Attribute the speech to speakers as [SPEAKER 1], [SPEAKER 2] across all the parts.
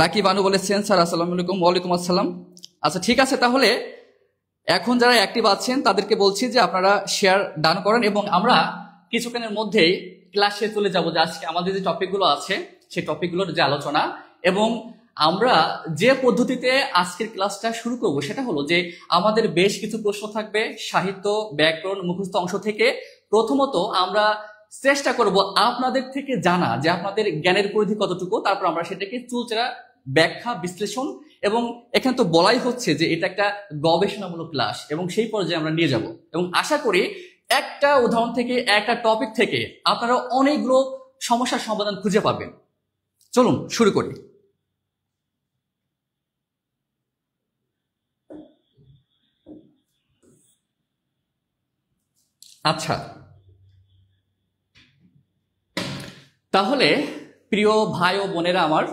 [SPEAKER 1] Lucky Banu বলেছেন sir আসসালামু আলাইকুম। ওয়ালাইকুম আসসালাম। আচ্ছা ঠিক আছে, তাহলে এখন যারা অ্যাক্টিভ আছেন তাদেরকে বলছি যে আপনারা শেয়ার ডান করেন এবং আমরা কিছুক্ষণের মধ্যেই ক্লাসে চলে যাব, যে আজকে আমাদের যে টপিকগুলো আছে সেই টপিকগুলোর যে আলোচনা। এবং আমরা যে পদ্ধতিতে আজকের ক্লাসটা শুরু করব সেটা হলো যে আমাদের বেশ কিছু প্রশ্ন থাকবে সাহিত্য, ব্যাকরণ, মুখস্থ অংশ থেকে। প্রথমত আমরা চেষ্টা করব আপনাদের থেকে জানা যে আপনাদের জ্ঞানের পরিধি কতটুকু, তারপর আমরা সেটাকে চুলচেরা ব্যাখ্যা বিশ্লেষণ, এবং এখানে তো বলাই হচ্ছে যে এটা একটা গবেষণামূলক ক্লাস এবং সেই পর্যায়ে আমরা নিয়ে যাব। এবং আশা করি একটা উদাহরণ থেকে, একটা টপিক থেকে আপনারা অনেকগুলো সমস্যার সমাধান খুঁজে পাবেন। চলুন শুরু করি। আচ্ছা, তাহলে প্রিয় ভাই ও বোনেরা আমার,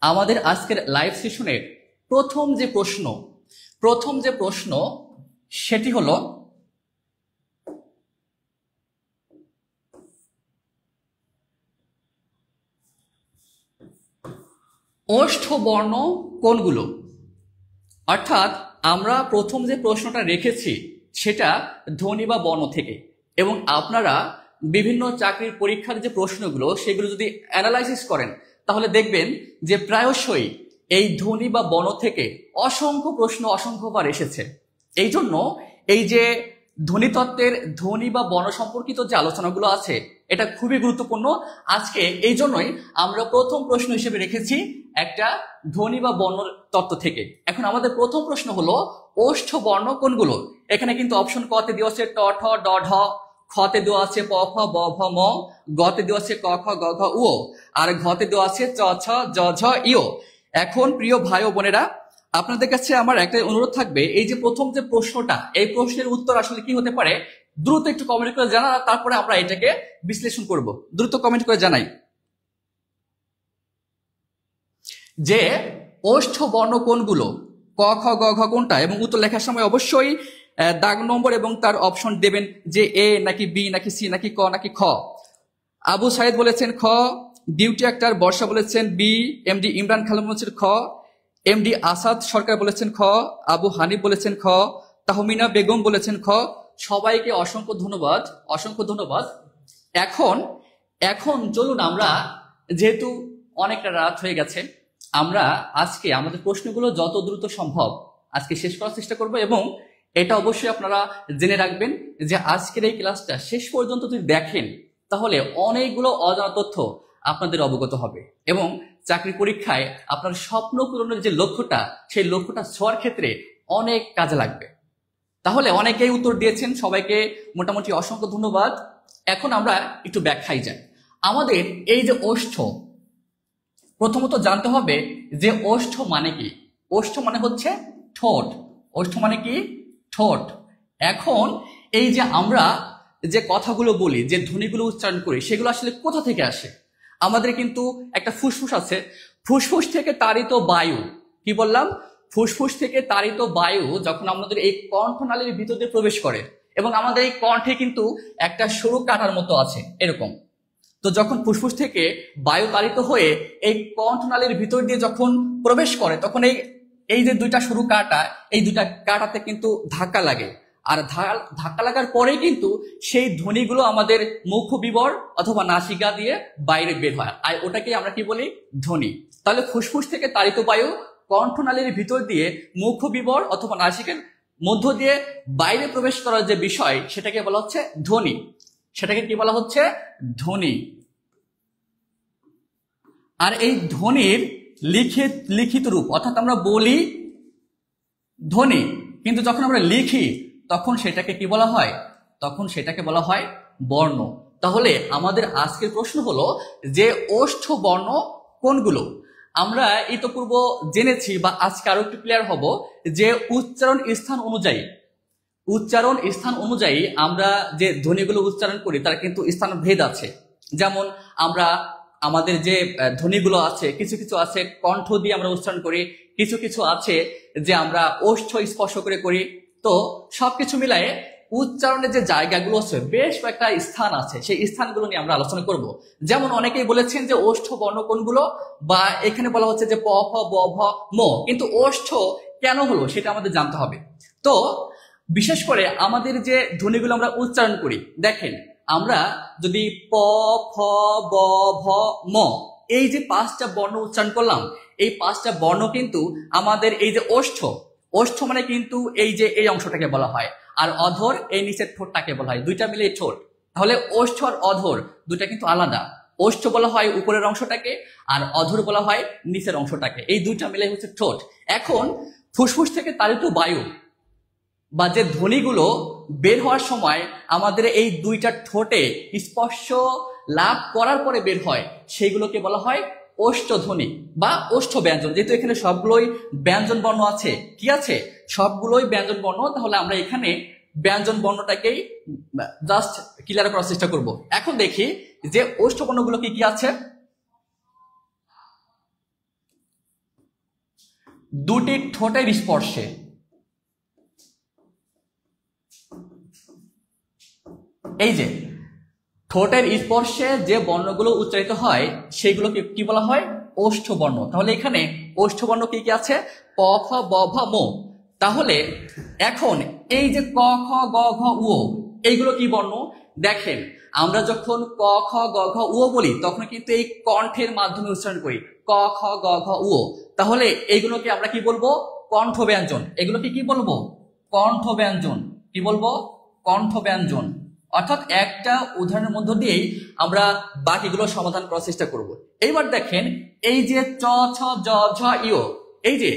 [SPEAKER 1] আমাদের আজকের লাইভ সেশনের প্রথম যে প্রশ্ন সেটি হলো, ওষ্ঠ বর্ণ কোনগুলো? অর্থাৎ আমরা প্রথম যে প্রশ্নটা রেখেছি সেটা ধ্বনি বা বর্ণ থেকে, এবং আপনারা বিভিন্ন চাকরির পরীক্ষার যে প্রশ্নগুলো সেগুলো যদি অ্যানালাইসিস করেন তাহলে দেখবেন যে প্রায়শই এই ধ্বনি বা বর্ণ থেকে অসংখ্য প্রশ্ন অসংখ্যবার এসেছে। এই জন্য এই যে ধ্বনিতত্ত্বের ধ্বনি বা বর্ণ সম্পর্কিত যে আলোচনাগুলো আছে এটা খুবই গুরুত্বপূর্ণ। আজকে এই জন্যই আমরা প্রথম প্রশ্ন হিসেবে রেখেছি একটা ধ্বনি বা বর্ণ তত্ত্ব থেকে। এখন আমাদের প্রথম প্রশ্ন হলো ওষ্ঠ বর্ণ কোনগুলো? এখানে কিন্তু অপশন ক তে দেওয়া আছে ট ঠ ড ঢ, খ তে দেওয়া আছে প ফ ব ভ ম, গ তে দেওয়া আছে ক খ গ ঘ উ, আর ঘ তে দেওয়া আছে চ ছ জ ঝ ইয়। এখন প্রিয় ভাই ও বোনেরা, আপনাদের কাছে আমার একটা অনুরোধ থাকবে, এই যে প্রথম যে প্রশ্নটা, এই প্রশ্নের উত্তর আসলে কি হতে পারে দ্রুত একটু কমেন্ট করে জানান, তারপরে আমরা এটাকে বিশ্লেষণ করব। দ্রুত কমেন্ট করে জানাই যে ওষ্ঠ বর্ণ কোনগুলো, ক খ গ ঘ কোনটা, এবং উত্তর লেখার সময় অবশ্যই দাগ নম্বর এবং তার অপশন দেবেন যে এ নাকি বি নাকি সি নাকি ক নাকি খ। আবু সাইদ বলেছেন খ, বিউটি আক্তার বর্ষা বলেছেন বি, এমডি ইমরান খান বলেছেন খ, এমডি আসাদ সরকার বলেছেন খ, আবু হানিফ বলেছেন খ, তাহমিনা বেগম বলেছেন খ। সবাইকে অসংখ্য ধন্যবাদ, অসংখ্য ধন্যবাদ। এখন এখন চলুন আমরা, যেহেতু অনেকটা রাত হয়ে গেছে, আমরা আজকে আমাদের প্রশ্নগুলো যত দ্রুত সম্ভব আজকে শেষ করার চেষ্টা করব। এবং এটা অবশ্যই আপনারা জেনে রাখবেন যে আজকের এই ক্লাসটা শেষ পর্যন্ত যদি দেখেন তাহলে অনেকগুলো অজানা তথ্য আপনাদের অবগত হবে এবং চাকরি পরীক্ষায় আপনার স্বপ্ন পূরণের যে লক্ষ্যটা, সেই লক্ষ্যটা ছোঁয়ার ক্ষেত্রে অনেক কাজে লাগবে। তাহলে অনেকেই উত্তর দিয়েছেন, সবাইকে মোটামুটি অসংখ্য ধন্যবাদ। এখন আমরা একটু ব্যাখ্যায় যাই। আমাদের এই যে ওষ্ঠ, প্রথমত জানতে হবে যে ওষ্ঠ মানে কি। ওষ্ঠ মানে হচ্ছে ঠোঁট। ওষ্ঠ মানে কি? ঠোঁট। এখন এই যে আমরা যে কথাগুলো বলি, যে ধ্বনিগুলো উচ্চারণ করি, সেগুলো আসলে কোথা থেকে আসে? আমাদের কিন্তু একটা ফুসফুস আছে, ফুসফুস থেকে তাড়িত বায়ু, কি বললাম, ফুসফুস থেকে তাড়িত বায়ু যখন আমাদের এই কণ্ঠনালীর ভিতর দিয়ে প্রবেশ করে, এবং আমাদের এই কণ্ঠে কিন্তু একটা সরু কাঁটার মতো আছে এরকম। তো যখন ফুসফুস থেকে বায়ু তাড়িত হয়ে এই কণ্ঠনালীর ভিতর দিয়ে যখন প্রবেশ করে, তখন এই এই যে দুইটা সরু কাঁটা, এই দুইটা কাঁটাতে কিন্তু ধাক্কা লাগে, আর ধাক্কা লাগার পরে কিন্তু সেই ধ্বনিগুলো আমাদের মুখ বিবর অথবা নাসিকা দিয়ে বাইরে বের হয়, আর ওটাকে আমরা কি বলি? ধ্বনি। তাহলে ফুসফুস থেকে তাড়িত বায়ু কণ্ঠনালীর ভিতর দিয়ে মুখ বিবর অথবা নাসিকার মধ্য দিয়ে বাইরে প্রবেশ করার যে বিষয়, সেটাকে বলা হচ্ছে ধ্বনি। সেটাকে কি বলা হচ্ছে? ধ্বনি। আর এই ধ্বনির লিখিত রূপ, অর্থাৎ আমরা বলি ধ্বনি, কিন্তু যখন আমরা লিখি তখন সেটাকে কি বলা হয়? তখন সেটাকে বলা হয় বর্ণ। তাহলে আমাদের আজকের প্রশ্ন হলো যে ওষ্ঠ বর্ণ কোনগুলো? আমরা ইতপূর্ব জেনেছি, বা আজকে আরো একটু ক্লিয়ার হব, যে উচ্চারণ স্থান অনুযায়ী আমরা যে ধ্বনিগুলো উচ্চারণ করি তার কিন্তু স্থান ভেদ আছে। যেমন আমরা আমাদের যে ধ্বনিগুলো আছে, কিছু কিছু আছে কণ্ঠ দিয়ে আমরা উচ্চারণ করি, কিছু কিছু আছে যে আমরা ওষ্ঠ স্পর্শ করে করি। তো সবকিছু মিলায়ে উচ্চারণের যে জায়গাগুলো আছে বেশ কয়েকটা স্থান আছে, সেই স্থানগুলো নিয়ে আমরা আলোচনা করব। যেমন অনেকেই বলেছেন যে ওষ্ঠ বর্ণ কোনগুলো, বা এখানে বলা হচ্ছে যে প ফ ব ভ ম, কিন্তু ওষ্ঠ কেন হলো সেটা আমাদের জানতে হবে। তো বিশেষ করে আমাদের যে ধ্বনিগুলো আমরা উচ্চারণ করি, দেখেন আমরা যদি প ফ ব ভ ম এই যে 5টা বর্ণ উচ্চারণ করলাম, এই 5টা বর্ণ কিন্তু আমাদের এই যে ওষ্ঠ, ওষ্ঠ মানে কিন্তু এই যে এই অংশটাকে বলা হয়, আর অধর এই নিচের ঠোঁটটাকে বলা হয়, দুইটা মিলে ঠোঁট। তাহলে ওষ্ঠ আর অধর দুইটা কিন্তু আলাদা। ওষ্ঠ বলা হয় উপরের অংশটাকে, আর অধর বলা হয় নিচের অংশটাকে, এই দুইটা মিলে হচ্ছে ঠোঁট। এখন ফুসফুস থেকে তাড়িত বায়ু বা যে ধ্বনিগুলো বের হওয়ার সময় আমাদের এই দুইটা ঠোঁটে স্পর্শ লাভ করার পরে বের হয়, সেইগুলোকে বলা হয় ওষ্ঠধ্বনি বা ওষ্ঠ ব্যঞ্জন। যেহেতু এখানে সবগুলোই ব্যঞ্জন বর্ণ আছে, কি আছে, সবগুলোই ব্যঞ্জন বর্ণ, তাহলে আমরা এখানে ব্যঞ্জন বর্ণটাকেই জাস্ট ক্লিয়ার করার চেষ্টা করব। এখন দেখি যে ওষ্ঠ বর্ণগুলো কি কি আছে। দুটি ঠোঁটের স্পর্শে, এই যে ঠোঁটের স্পর্শে যে বর্ণগুলো উচ্চারিত হয় সেগুলোকে কি বলা হয়, ওষ্ঠ বর্ণ। তাহলে এখানে ওষ্ঠ বর্ণ কি কি আছে, প ফ ব ভ ম। তাহলে এখন এই যে ক খ গ ঘ উ, এইগুলো কি বর্ণ? দেখেন আমরা যখন ক খ গ ঘ উ বলি তখন কিন্তু এই কণ্ঠের মাধ্যমে উচ্চারণ করি, ক খ গ ঘ উ। তাহলে এইগুলোকে আমরা কি বলবো, কণ্ঠ ব্যঞ্জন। এগুলোকে কি বলবো, কণ্ঠ ব্যঞ্জন। কি বলবো, কণ্ঠ ব্যঞ্জন। অর্থাৎ একটা উদাহরণের মধ্য দিয়েই আমরা বাকিগুলো সমাধান করার চেষ্টা করব। এইবার দেখেন এই যে চ ছ জ ঝ ইয়, এই যে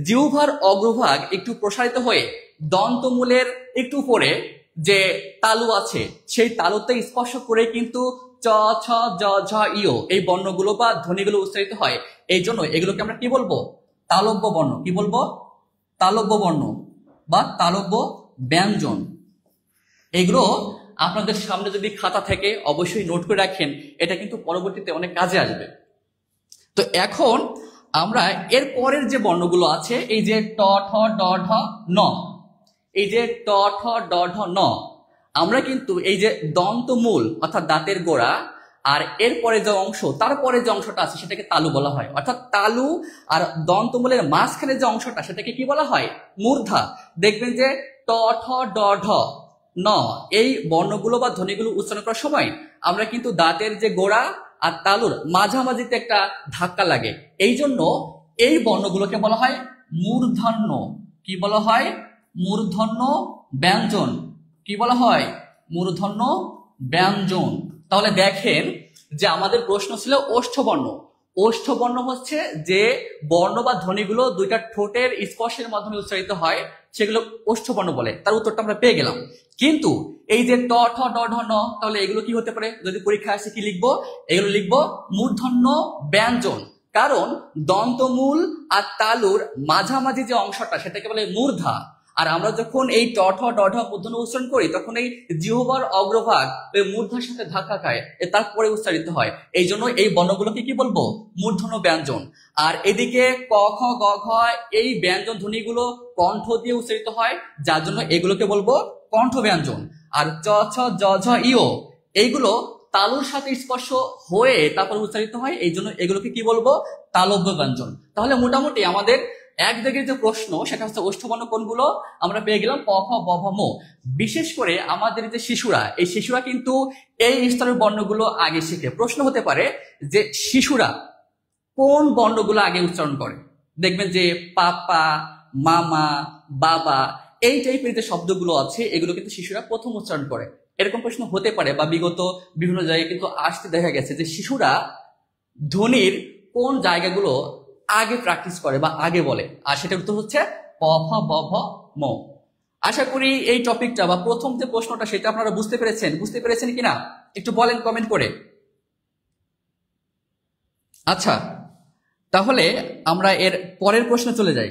[SPEAKER 1] জিহ্বার অগ্রভাগ একটু প্রসারিত হয়ে দন্তমূলের একটু উপরে যে তালু আছে সেই তালুতে স্পর্শ করে কিন্তু চ ছ জ ঝ ইয় এই বর্ণগুলো বা ধ্বনিগুলো উচ্চারিত হয়। এই জন্য এগুলোকে আমরা কি বলবো, তালব্য বর্ণ। কি বলবো, তালব্য বর্ণ বা তালব্য ব্যঞ্জন। এগুলো আপনাদের সামনে যদি খাতা থেকে অবশ্যই নোট করে রাখেন, এটা কিন্তু পরবর্তীতে অনেক কাজে আসবে। তো এখন আমরা এর পরের যে বর্ণগুলো আছে, এই যে ট ঠ ড ঢ ন, এই যে ট ঠ ড ঢ ন, আমরা কিন্তু এই যে দন্তমূল অর্থাৎ দাঁতের গোড়া আর এরপরে যে অংশ, তারপরে যে অংশটা আছে সেটাকে তালু বলা হয়। অর্থাৎ তালু আর দন্তমূলের মাঝখানে যে অংশটা সেটাকে কি বলা হয়, মূর্ধা। দেখবেন যে ট ঠ ড ঢ ন এই বর্ণগুলো বা ধ্বনিগুলো উচ্চারণ করার সময় আমরা কিন্তু দাঁতের যে গোড়া আর তালুর মাঝামাঝিতে একটা ধাক্কা লাগে, এই জন্য এই বর্ণগুলোকে বলা হয় মূর্ধন্য। কি বলা হয়, মূর্ধন্য ব্যঞ্জন। কি বলা হয়, মূর্ধন্য ব্যঞ্জন। তাহলে দেখেন যে আমাদের প্রশ্ন ছিল ওষ্ঠ বর্ণ। ওষ্ঠ বর্ণ হচ্ছে যে বর্ণ বা ধ্বনিগুলো দুইটা ঠোঁটের স্পর্শের মাধ্যমে উচ্চারিত হয়, সেগুলো ওষ্ঠ বর্ণ বলে। তার উত্তরটা আমরা পেয়ে গেলাম। কিন্তু এই যে ট ঠ ড ঢ ন, তাহলে এগুলো কি হতে পারে, যদি পরীক্ষায় আসে কি লিখবো, এগুলো লিখবো মূর্ধন্য ব্যঞ্জন। কারণ দন্তমূল আর তালুর মাঝামাঝি যে অংশটা সেটাকে বলে মূর্ধা। আর আমরা যখন এই ট ঠ ড ঢ মূর্ধন্য উচ্চারণ করি তখন এই জিহ্বার অগ্রভাগ ওই মূর্ধার সাথে ধাক্কা খায়, তারপরে উচ্চারিত হয়। এই জন্য এই বর্ণগুলোকে কি বলবো, মূর্ধন্য ব্যঞ্জন। আর এদিকে ক খ গ ঘ এই ব্যঞ্জন ধ্বনিগুলো কণ্ঠ দিয়ে উচ্চারিত হয়, যার জন্য এগুলোকে বলবো কণ্ঠ ব্যঞ্জন। আর চ ছ জ ঝ ইয় এইগুলো তালুর সাথে স্পর্শ হয়ে তারপর উচ্চারিত হয়, এই জন্য এগুলোকে কি বলবো, তালব্য ব্যঞ্জন। তাহলে মোটামুটি আমাদের এক দিকের যে প্রশ্ন সেটা হচ্ছে ওষ্ঠবর্ণ কোনগুলো আমরা পেয়ে গেলাম, প ফ ব ভ ম। বিশেষ করে আমাদের যে শিশুরা, এই শিশুরা কিন্তু এই স্তরের বর্ণগুলো আগে শিখে। প্রশ্ন হতে পারে যে শিশুরা কোন বর্ণগুলো আগে উচ্চারণ করে। দেখবেন যে পাপা, মামা, বাবা এই টাইপের যে শব্দগুলো আছে এগুলো কিন্তু শিশুরা প্রথম উচ্চারণ করে। এরকম প্রশ্ন হতে পারে বা বিগত বিভিন্ন জায়গায় কিন্তু আসতে দেখা গেছে যে শিশুরা ধ্বনির কোন জায়গাগুলো আগে প্র্যাকটিস করে বা আগে বলে, আর সেটার উত্তর হচ্ছে প ফ ব ভ ম। আশা করি এই টপিকটা বা প্রথম যে প্রশ্নটা সেটা আপনারা বুঝতে পেরেছেন কিনা একটু বলেন কমেন্ট করে। আচ্ছা, তাহলে আমরা এর পরের প্রশ্নে চলে যাই।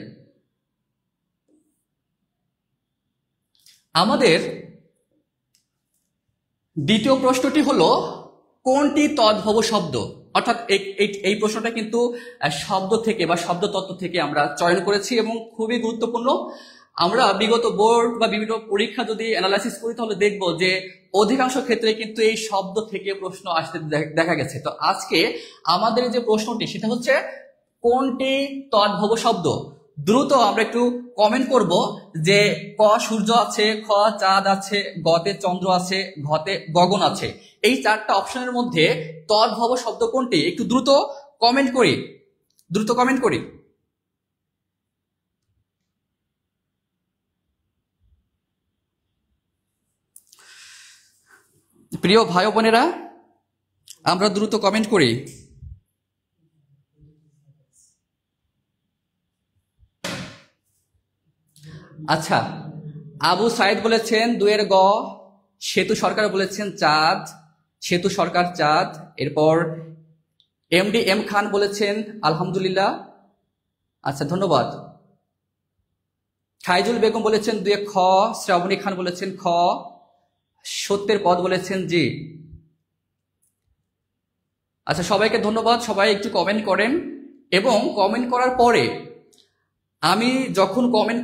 [SPEAKER 1] আমাদের দ্বিতীয় প্রশ্নটি হলো কোনটি তদ্ভব শব্দ। অর্থাৎ এই প্রশ্নটা কিন্তু শব্দ থেকে বা শব্দ তত্ত্ব থেকে আমরা চয়ন করেছি এবং খুবই গুরুত্বপূর্ণ। আমরা বিগত বোর্ড বা বিভিন্ন পরীক্ষা যদি অ্যানালাইসিস করি তাহলে দেখবো যে অধিকাংশ ক্ষেত্রে কিন্তু এই শব্দ থেকে প্রশ্ন আসতে দেখা গেছে। তো আজকে আমাদের যে প্রশ্নটি সেটা হচ্ছে কোনটি তদ্ভব শব্দ। দ্রুত আমরা একটু কমেন্ট করব যে ক সূর্য আছে, খ চাঁদ আছে, গতে চন্দ্র আছে, ঘতে গগন আছে। এই চারটা অপশনের মধ্যে তদ্ভব শব্দ কোনটি, একটু দ্রুত কমেন্ট করি, দ্রুত কমেন্ট করি। প্রিয় ভাই বোনেরা, আমরা দ্রুত কমেন্ট করি। আচ্ছা, আবু সাইদ বলেছেন 2 গ। সেতু সরকার বলেছেন চাঁদ, সেতু সরকার চাঁদ। এরপর এমডি এম খান বলেছেন আলহামদুলিল্লাহ। আচ্ছা, ধন্যবাদ। খাইজুল বেগম বলেছেন 2 খ। শ্রাবণী খান বলেছেন খ। সত্যের পদ বলেছেন জি। আচ্ছা, সবাইকে ধন্যবাদ। সবাই একটু কমেন্ট করেন এবং কমেন্ট করার পরে আমি যখন কমেন্ট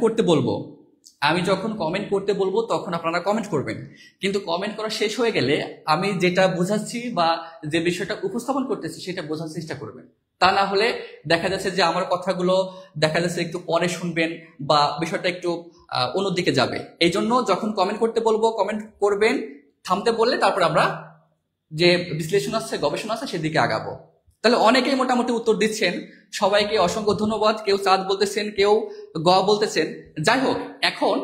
[SPEAKER 1] করতে বলবো তখন আপনারা কমেন্ট করবেন। কিন্তু কমেন্ট করা শেষ হয়ে গেলে আমি যেটা বোঝাচ্ছি বা যে বিষয়টা উপস্থাপন করতেছি সেটা বোঝার চেষ্টা করবেন। তা না হলে দেখা যাচ্ছে যে আমার কথাগুলো দেখা যাচ্ছে একটু পরে শুনবেন বা বিষয়টা একটু অন্যদিকে যাবে। এই জন্য যখন কমেন্ট করতে বলবো কমেন্ট করবেন, থামতে বললে তারপর আমরা যে বিশ্লেষণ আছে, গবেষণা আছে সেদিকে আগাবো। তাহলে অনেকেই মোটামুটি উত্তর দিচ্ছেন, সবাইকে অসংখ্য ধন্যবাদ। কেউ চাঁদ বলতেছেন, কেউ গ বলতেছেন। যাই হোক, এখন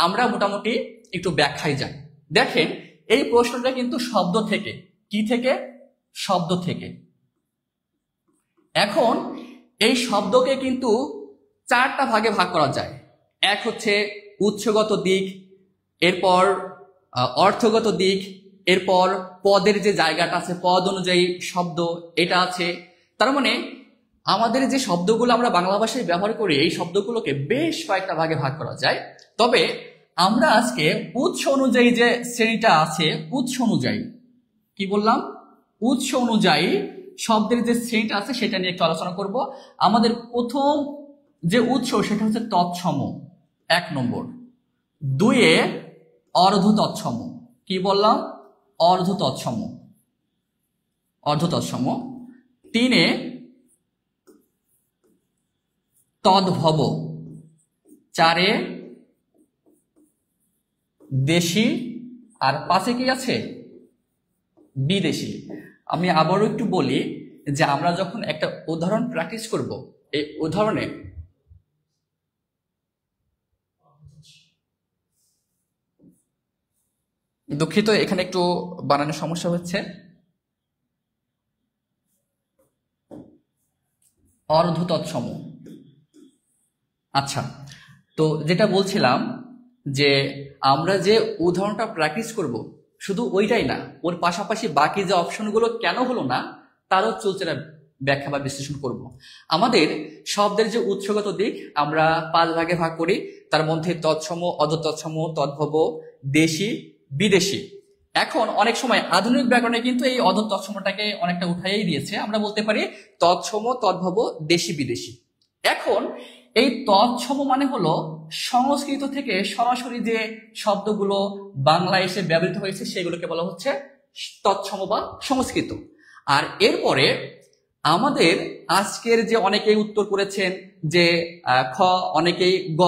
[SPEAKER 1] আমরা মোটামুটি একটু ব্যাখ্যায় যাই। দেখেন, এই প্রশ্নটা কিন্তু শব্দ থেকে, কি থেকে? শব্দ থেকে। এখন এই শব্দকে কিন্তু 4টা ভাগে ভাগ করা যায়। এক হচ্ছে উৎসগত দিক, এরপর অর্থগত দিক, এরপর পদের যে জায়গাটা আছে, পদ অনুযায়ী শব্দ এটা আছে। তার মানে আমাদের যে শব্দগুলো আমরা বাংলা ভাষায় ব্যবহার করি এই শব্দগুলোকে বেশ কয়েকটা ভাগে ভাগ করা যায়। তবে আমরা আজকে উৎস অনুযায়ী যে শ্রেণীটা আছে, উৎস অনুযায়ী, কি বললাম, উৎস অনুযায়ী শব্দের যে শ্রেণীটা আছে সেটা নিয়ে একটু আলোচনা করব। আমাদের প্রথম যে উৎস সেটা হচ্ছে তৎসম, 1 নম্বর। 2 অর্ধ তৎসম। কি বললাম? অর্ধ তৎসম, অর্ধ তৎসম। 3 তদ্ভব। 4 দেশি। আর 5 কি আছে? বিদেশি। আমি আবারও একটু বলি যে আমরা যখন একটা উদাহরণ প্র্যাকটিস করব, এই উদাহরণে দুঃখিত, এখানে একটু বানানোর সমস্যা হচ্ছে। অর্ধ তৎসম। আচ্ছা, তো যেটা বলছিলাম যে আমরা যে উদাহরণটা প্র্যাকটিস করব শুধু ওইটাই না, ওর পাশাপাশি বাকি যে অপশনগুলো কেন হলো না তারও চলছে ব্যাখ্যা বা বিশ্লেষণ করব। আমাদের শব্দের যে উৎসগত দিক আমরা 5 ভাগে ভাগ করি। তার মধ্যে তৎসম, অর্ধ তৎসম, তদ্ভব, দেশি, বিদেশি। এখন অনেক সময় আধুনিক ব্যাকরণে কিন্তু এই অর্ধ তৎসমটাকে অনেকটা উঠাইয়াই দিয়েছে। আমরা বলতে পারি তৎসম, তদ্ভব, দেশি, বিদেশি। এখন এই তৎসম মানে হলো সংস্কৃত থেকে সরাসরি যে শব্দগুলো বাংলায় এসে ব্যবহৃত হয়েছে সেগুলোকে বলা হচ্ছে তৎসম বা সংস্কৃত। আর এরপরে আমাদের আজকের যে অনেকেই উত্তর করেছেন যে খ, অনেকেই গ,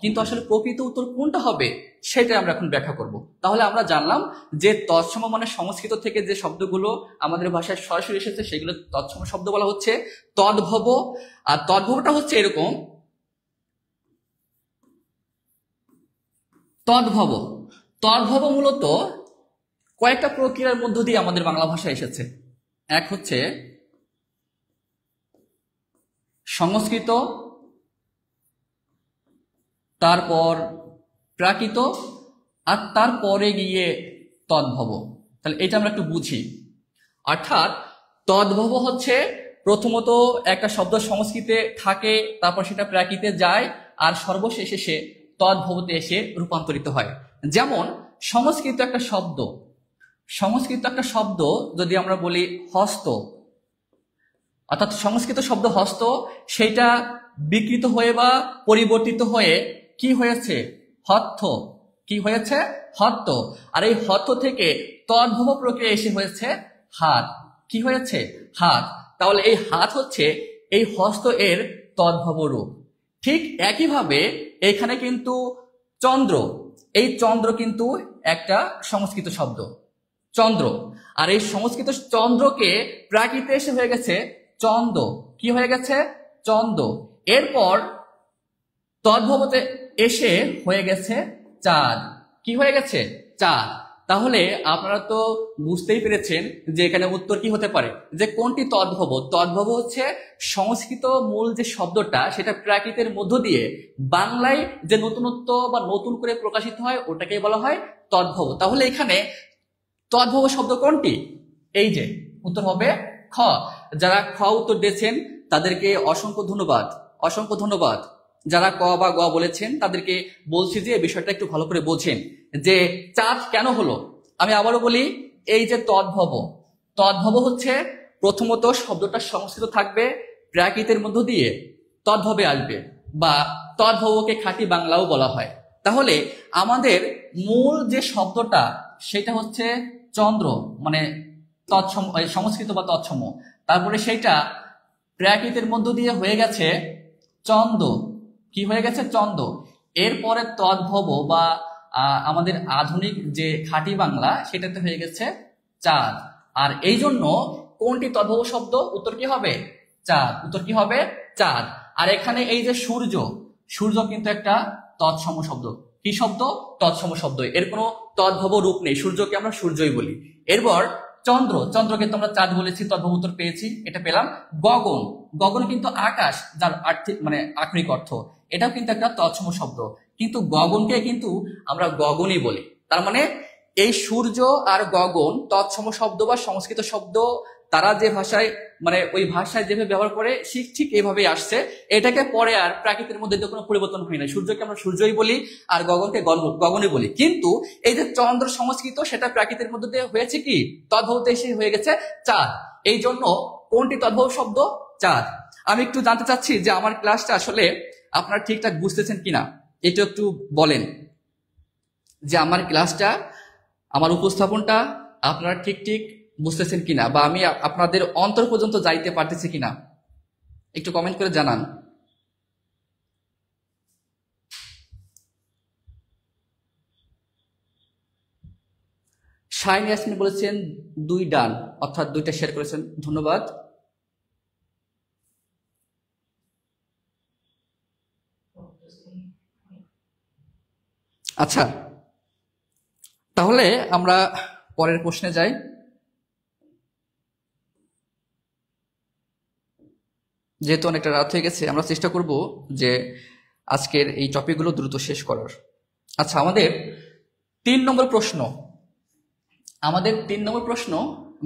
[SPEAKER 1] কিন্তু আসলে প্রকৃত উত্তর কোনটা হবে সেটা আমরা এখন ব্যাখ্যা করব। তাহলে আমরা জানলাম যে তৎসম মানে সংস্কৃত থেকে যে শব্দগুলো আমাদের ভাষায় সরাসরি এসেছে সেগুলো তৎসম শব্দ বলা হচ্ছে। তদ্ভব, আর তদ্ভবটা হচ্ছে এরকম, তদ্ভব, তদ্ভব মূলত কয়েকটা প্রক্রিয়ার মধ্য দিয়ে আমাদের বাংলা ভাষায় এসেছে। এক হচ্ছে সংস্কৃত, তারপর প্রাকৃত, আর তারপরে গিয়ে তদ্ভব। তাহলে এটা আমরা একটু বুঝি। অর্থাৎ তদ্ভব হচ্ছে প্রথমত একটা শব্দ সংস্কৃতে থাকে, তারপর সেটা প্রাকৃতে যায়, আর সর্বশেষে সে তদ্ভবতে এসে রূপান্তরিত হয়। যেমন সংস্কৃত একটা শব্দ, সংস্কৃত একটা শব্দ যদি আমরা বলি হস্ত, অর্থাৎ সংস্কৃত শব্দ হস্ত, সেটা বিকৃত হয়ে বা পরিবর্তিত হয়ে কি হয়েছে? হত্থ। কি হয়েছে? হত্থ। আর এই হত্থ থেকে তদ্ভব প্রক্রিয়া এসে হয়েছে হাত। কি হয়েছে? হাত। তাহলে এই হাত হচ্ছে এই হস্ত এর তদ্ভব রূপ। ঠিক একইভাবে এখানে কিন্তু চন্দ্র, এই চন্দ্র কিন্তু একটা সংস্কৃত শব্দ, চন্দ্র। আর এই সংস্কৃত চন্দ্রকে প্রাকৃতে এসে হয়ে গেছে চন্দ। কি হয়ে গেছে? চন্দ। এরপর তদ্ভবতে এসে হয়ে গেছে চাঁদ। কি হয়ে গেছে? চাঁদ। তাহলে আপনারা তো বুঝতেই পেরেছেন যে এখানে উত্তর কি হতে পারে, যে কোনটি তদ্ভব। তদ্ভব হচ্ছে সংস্কৃত মূল যে শব্দটা সেটা প্রাকৃতের মধ্য দিয়ে বাংলায় যে নতুনত্ব বা নতুন করে প্রকাশিত হয় ওটাকে বলা হয় তদ্ভব। তাহলে এখানে তদ্ভব শব্দ কোনটি? এই যে উত্তর হবে খ। যারা খ উত্তর দিয়েছেন তাদেরকে অসংখ্য ধন্যবাদ, অসংখ্য ধন্যবাদ। যারা ক বা গ বলেছেন তাদেরকে বলছি যে এই বিষয়টা একটু ভালো করে বোঝেন যে চাঁদ কেন হলো। আমি আবারও বলি, এই যে তদ্ভব, তদ্ভব হচ্ছে প্রথমত শব্দটা সংস্কৃত থাকবে, প্রাকৃতের মধ্য দিয়ে তদ্ভবে আসবে, বা তদ্ভবকে খাঁটি বাংলাও বলা হয়। তাহলে আমাদের মূল যে শব্দটা সেটা হচ্ছে চন্দ্র, মানে তৎসম, সংস্কৃত বা তৎসম। তারপরে সেইটা প্রাকৃতের মধ্য দিয়ে হয়ে গেছে চন্দ। কি হয়ে গেছে? চন্দ। এরপরে তদ্ভব বা আমাদের আধুনিক যে খাঁটি বাংলা সেটাতে হয়ে গেছে চাঁদ। আর এই জন্য কোনটি তদ্ভব শব্দ? উত্তর কি হবে? চাঁদ। উত্তর কি হবে? চাঁদ। আর এখানে এই যে সূর্য, সূর্য কিন্তু একটা তৎসম শব্দ। কি শব্দ? তৎসম শব্দ। এর কোনো তদ্ভব রূপ নেই, সূর্যকে আমরা সূর্যই বলি। এরপর চন্দ্র, চন্দ্রকে তো আমরা চাঁদ বলেছি, তদ্ভব উত্তর পেয়েছি, এটা পেলাম। গগন, গগন কিন্তু আকাশ, যার আর্থিক মানে আক্ষরিক অর্থ, এটাও কিন্তু একটা তৎসম শব্দ, কিন্তু গগনকে কিন্তু আমরা গগনই বলি। তার মানে এই সূর্য আর গগন তৎসম শব্দ বা সংস্কৃত শব্দ, তারা যে ভাষায় মানে ওই ভাষায় যেভাবে ব্যবহার করে ঠিক এইভাবেই আসছে। এটাকে পরে আর প্রাকৃতির মধ্যে কোনো পরিবর্তন হয় না, সূর্যকে আমরা সূর্যই বলি আর গগনকে গগনই বলি। কিন্তু এই যে চন্দ্র সংস্কৃত, সেটা প্রাকৃতির মধ্যে দিয়ে হয়েছে কি তদ্ভবতে এসে হয়ে গেছে চাঁদ। এই জন্য কোনটি তদ্ভব শব্দ? চাঁদ। আমি একটু জানতে চাচ্ছি যে আমার ক্লাসটা আসলে আপনারা ঠিকঠাক বুঝতেছেন কিনা, এটা একটু বলেন যে আমার ক্লাসটা, আমার উপস্থাপনটা আপনারা ঠিক ঠিক বুঝতেছেন কিনা, বা আমি আপনাদের অন্তর পর্যন্ত যাইতে পারতেছি কিনা, একটু কমেন্ট করে জানান। শাইন ইয়াসমিন বলেছেন 2 ডান, অর্থাৎ 2টা শেয়ার করেছেন, ধন্যবাদ। আচ্ছা, তাহলে আমরা পরের প্রশ্নে যাই। যেহেতু অনেকটা রাত হয়ে গেছে, আমরা চেষ্টা করব যে আজকের এই টপিকগুলো দ্রুত শেষ করার। আচ্ছা, আমাদের 3 নম্বর প্রশ্ন, আমাদের 3 নম্বর প্রশ্ন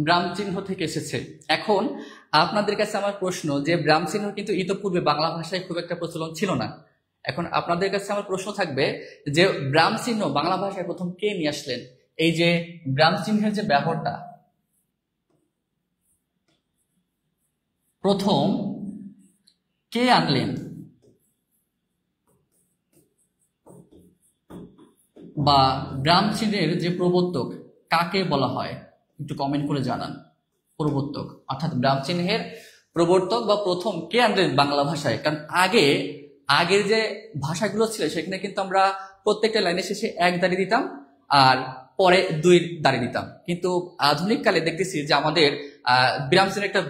[SPEAKER 1] ব্রাহ্ম চিহ্ন থেকে এসেছে। এখন আপনাদের কাছে আমার প্রশ্ন যে ব্রাহ্ম চিহ্ন কিন্তু ইতোপূর্বে বাংলা ভাষায় খুব একটা প্রচলন ছিল না। এখন আপনাদের কাছে আমার প্রশ্ন থাকবে যে ব্রাহ্ম চিহ্ন বাংলা ভাষায় প্রথম কে নিয়ে আসলেন? এই যে ব্রাহ্ম চিহ্নের যে ব্যবহারটা প্রথম কে আনলেন, বা ব্রাহ্ম চিহ্নের যে প্রবর্তক কাকে বলা হয়? একটু কমেন্ট করে জানান। প্রবর্তক অর্থাৎ ব্রাহ্ম চিহ্নের প্রবর্তক বা প্রথম কে আনলেন বাংলা ভাষায়? কারণ আগের যে ভাষাগুলো ছিল সেখানে কিন্তু আমরা প্রত্যেকটা লাইনের শেষে 1 দাঁড়িয়ে দিতাম আর পরে 2 দাঁড়িয়ে দিতাম, কিন্তু আধুনিক কালে দেখতেছি যে আমাদের ব্রাহ্ম চিহ্নের একটা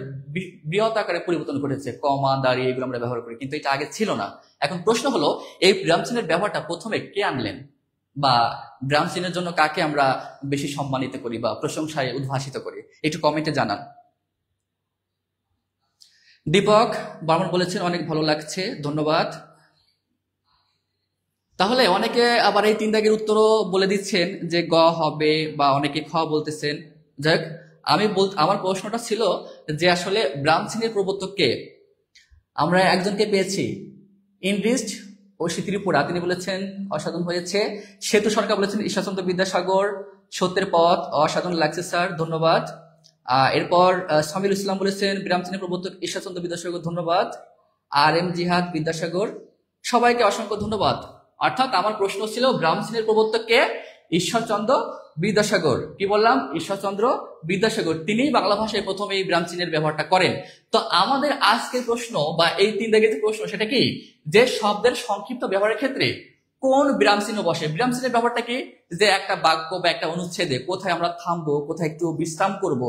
[SPEAKER 1] বৃহৎ আকারে পরিবর্তন ঘটেছে, কমা দাঁড়ি এগুলো আমরা ব্যবহার করি, কিন্তু এটা আগে ছিল না। এখন প্রশ্ন হলো এই ব্রাহ্ম চিহ্নের ব্যবহারটা প্রথমে কে আনলেন, বা ব্রাহ্ম চিহ্নের জন্য কাকে আমরা বেশি সম্মানিত করি বা প্রশংসায় উদ্ভাসিত করি? একটু কমেন্টে জানান। দীপক বর্মন বলেছেন অনেক ভালো লাগছে, ধন্যবাদ। তাহলে অনেকে আবার এই 3 দাগের উত্তরও বলে দিচ্ছেন যে গ হবে, বা অনেকে খ বলতেছেন। যাক, আমার প্রশ্নটা ছিল যে আসলে ব্রাহ্ম চিহ্নের প্রবর্তক কে? আমরা একজনকে পেয়েছি, ইনরিস্ট ও ত্রিপুরা, তিনি বলেছেন অসাধারণ হয়েছে। সেতু সরকার বলেছেন ঈশ্বরচন্দ্র বিদ্যাসাগর, সত্যের পথ, অসাধারণ লাগছে স্যার, ধন্যবাদ। এরপর সামিল ইসলাম বলেছেন ব্রাহ্ম চিহ্নের প্রবর্তক ঈশ্বরচন্দ্র বিদ্যাসাগর, ধন্যবাদ। আর এম জিহাদ বিদ্যাসাগর, সবাইকে অসংখ্য ধন্যবাদ। অর্থাৎ আমার প্রশ্ন ছিল ব্রাহ্ম চিহ্নের প্রবর্তক কে? ঈশ্বরচন্দ্র বিদ্যাসাগর। কি বললাম? ঈশ্বরচন্দ্র বিদ্যাসাগর, তিনি বাংলা ভাষায় প্রথমে এই ব্রাহ্ম চিহ্নের ব্যবহারটা করেন। তো আমাদের আজকের প্রশ্ন বা এই 3 দাগের যে প্রশ্ন সেটা কি, যে শব্দের সংক্ষিপ্ত ব্যবহারের ক্ষেত্রে কোন বিরাম চিহ্ন বসে? বিরাম চিহ্নের ব্যবহারটা কি, যে একটা বাক্য বা একটা অনুচ্ছেদে কোথায় আমরা থামবো, কোথায় একটু বিশ্রাম করব,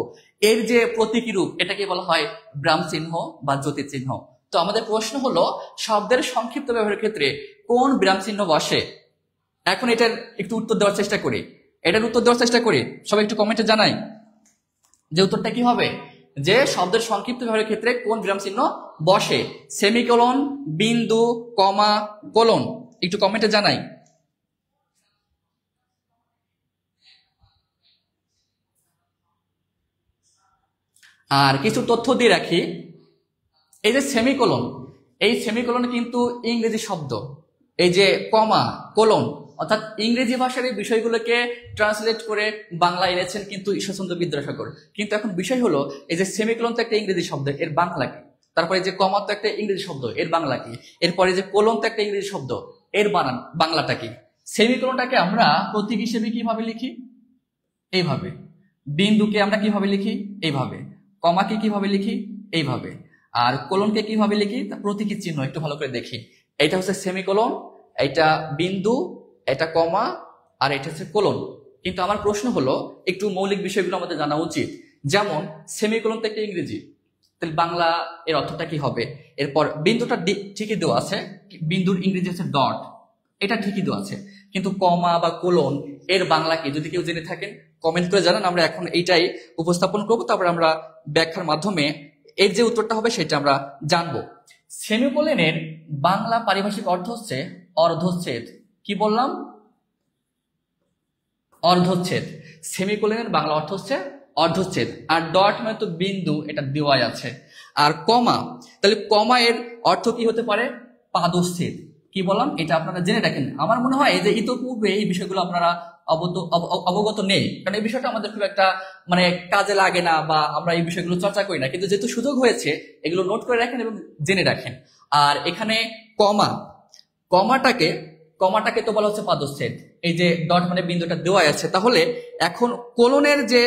[SPEAKER 1] এর যে প্রতীকী রূপ এটাকে বলা হয় বিরাম চিহ্ন বা জ্যোতি চিহ্ন। তো আমাদের প্রশ্ন হলো শব্দের সংক্ষিপ্ত ব্যবহারের ক্ষেত্রে কোন বিরাম চিহ্ন বসে? এখন এটার একটু উত্তর দেওয়ার চেষ্টা করি, সবাই একটু কমেন্টে জানাই যে উত্তরটা কি হবে, যে শব্দের সংক্ষিপ্ত ব্যবহারের ক্ষেত্রে কোন বিরাম চিহ্ন বসে? সেমিকোলন, বিন্দু, কমা, কোলন, একটু কমেন্টে জানাই। আর কিছু তথ্য দিয়ে রাখি, এই যে সেমিকোলন, এই সেমিকোলন কিন্তু ইংরেজি শব্দ। এই যে কমা, কোলন, অর্থাৎ ইংরেজি ভাষার এই বিষয়গুলোকে ট্রান্সলেট করে বাংলা এনেছেন কিন্তু ঈশ্বরচন্দ্র বিদ্যাসাগর। কিন্তু এখন বিষয় হলো, এই যে সেমিকোলন তো একটা ইংরেজি শব্দ, এর বাংলা কি? তারপরে যে কমা তো একটা ইংরেজি শব্দ, এর বাংলা কি? এরপরে যে কোলন তো একটা ইংরেজি শব্দ, এর বাংলাটা কি? সেমিকোলনটাকে আমরা প্রতীক হিসেবে কিভাবে লিখি? এইভাবে। বিন্দুকে আমরা কিভাবে লিখি? এইভাবে। কমাকে কিভাবে লিখি? এইভাবে। আর কোলনকে কিভাবে লিখি? তা প্রতীকী চিহ্ন একটু ভালো করে দেখি। এটা হচ্ছে সেমিকোলন, এটা বিন্দু, এটা কমা, আর এটা হচ্ছে কোলন। কিন্তু আমার প্রশ্ন হলো, একটু মৌলিক বিষয়গুলো আমাদের জানা উচিত। যেমন সেমিকোলন তো একটা ইংরেজি, তাহলে বাংলা এর অর্থটা কি হবে? এরপর বিন্দুটা ঠিকই দেওয়া আছে, বিন্দুর ইংরেজি হচ্ছে ডট, এটা ঠিকই দেওয়া আছে। কিন্তু কমা বা কোলন এর বাংলা কি? যদি কেউ জেনে থাকেন কমেন্ট করে জানান। আমরা এখন এইটাই উপস্থাপন করবো, তারপর আমরা ব্যাখ্যার মাধ্যমে এর যে উত্তরটা হবে সেটা আমরা জানবো। সেমিকোলনের বাংলা পারিভাষিক অর্থ হচ্ছে অর্ধচ্ছেদ। কি বললাম? অর্ধচ্ছেদ। সেমিকোলনের বাংলা অর্থ হচ্ছে অর্ধচ্ছেদ। আর ডট মানে তো বিন্দু, এটা দেওয়াই আছে। আর কমা, তাহলে কমা এর অর্থ কি হতে পারে? পাদচ্ছেদ। কি বললাম? এটা আপনারা জেনে রাখেন। আমার মনে হয় যে ইতোপূর্বে এই বিষয়গুলো আপনারা অবগত নেই, কারণ এই বিষয়টা আমাদের খুব একটা মানে কাজে লাগে না, বা আমরা এই বিষয়গুলো চর্চা করি না। কিন্তু যেহেতু সুযোগ হয়েছে, এগুলো নোট করে রাখেন এবং জেনে রাখেন। আর এখানে কমা, কমাটাকে তো বলা হচ্ছে পাদচ্ছেদ। এই যে ডট মানে বিন্দুটা দেওয়া আছে। তাহলে এখন কোলনের যে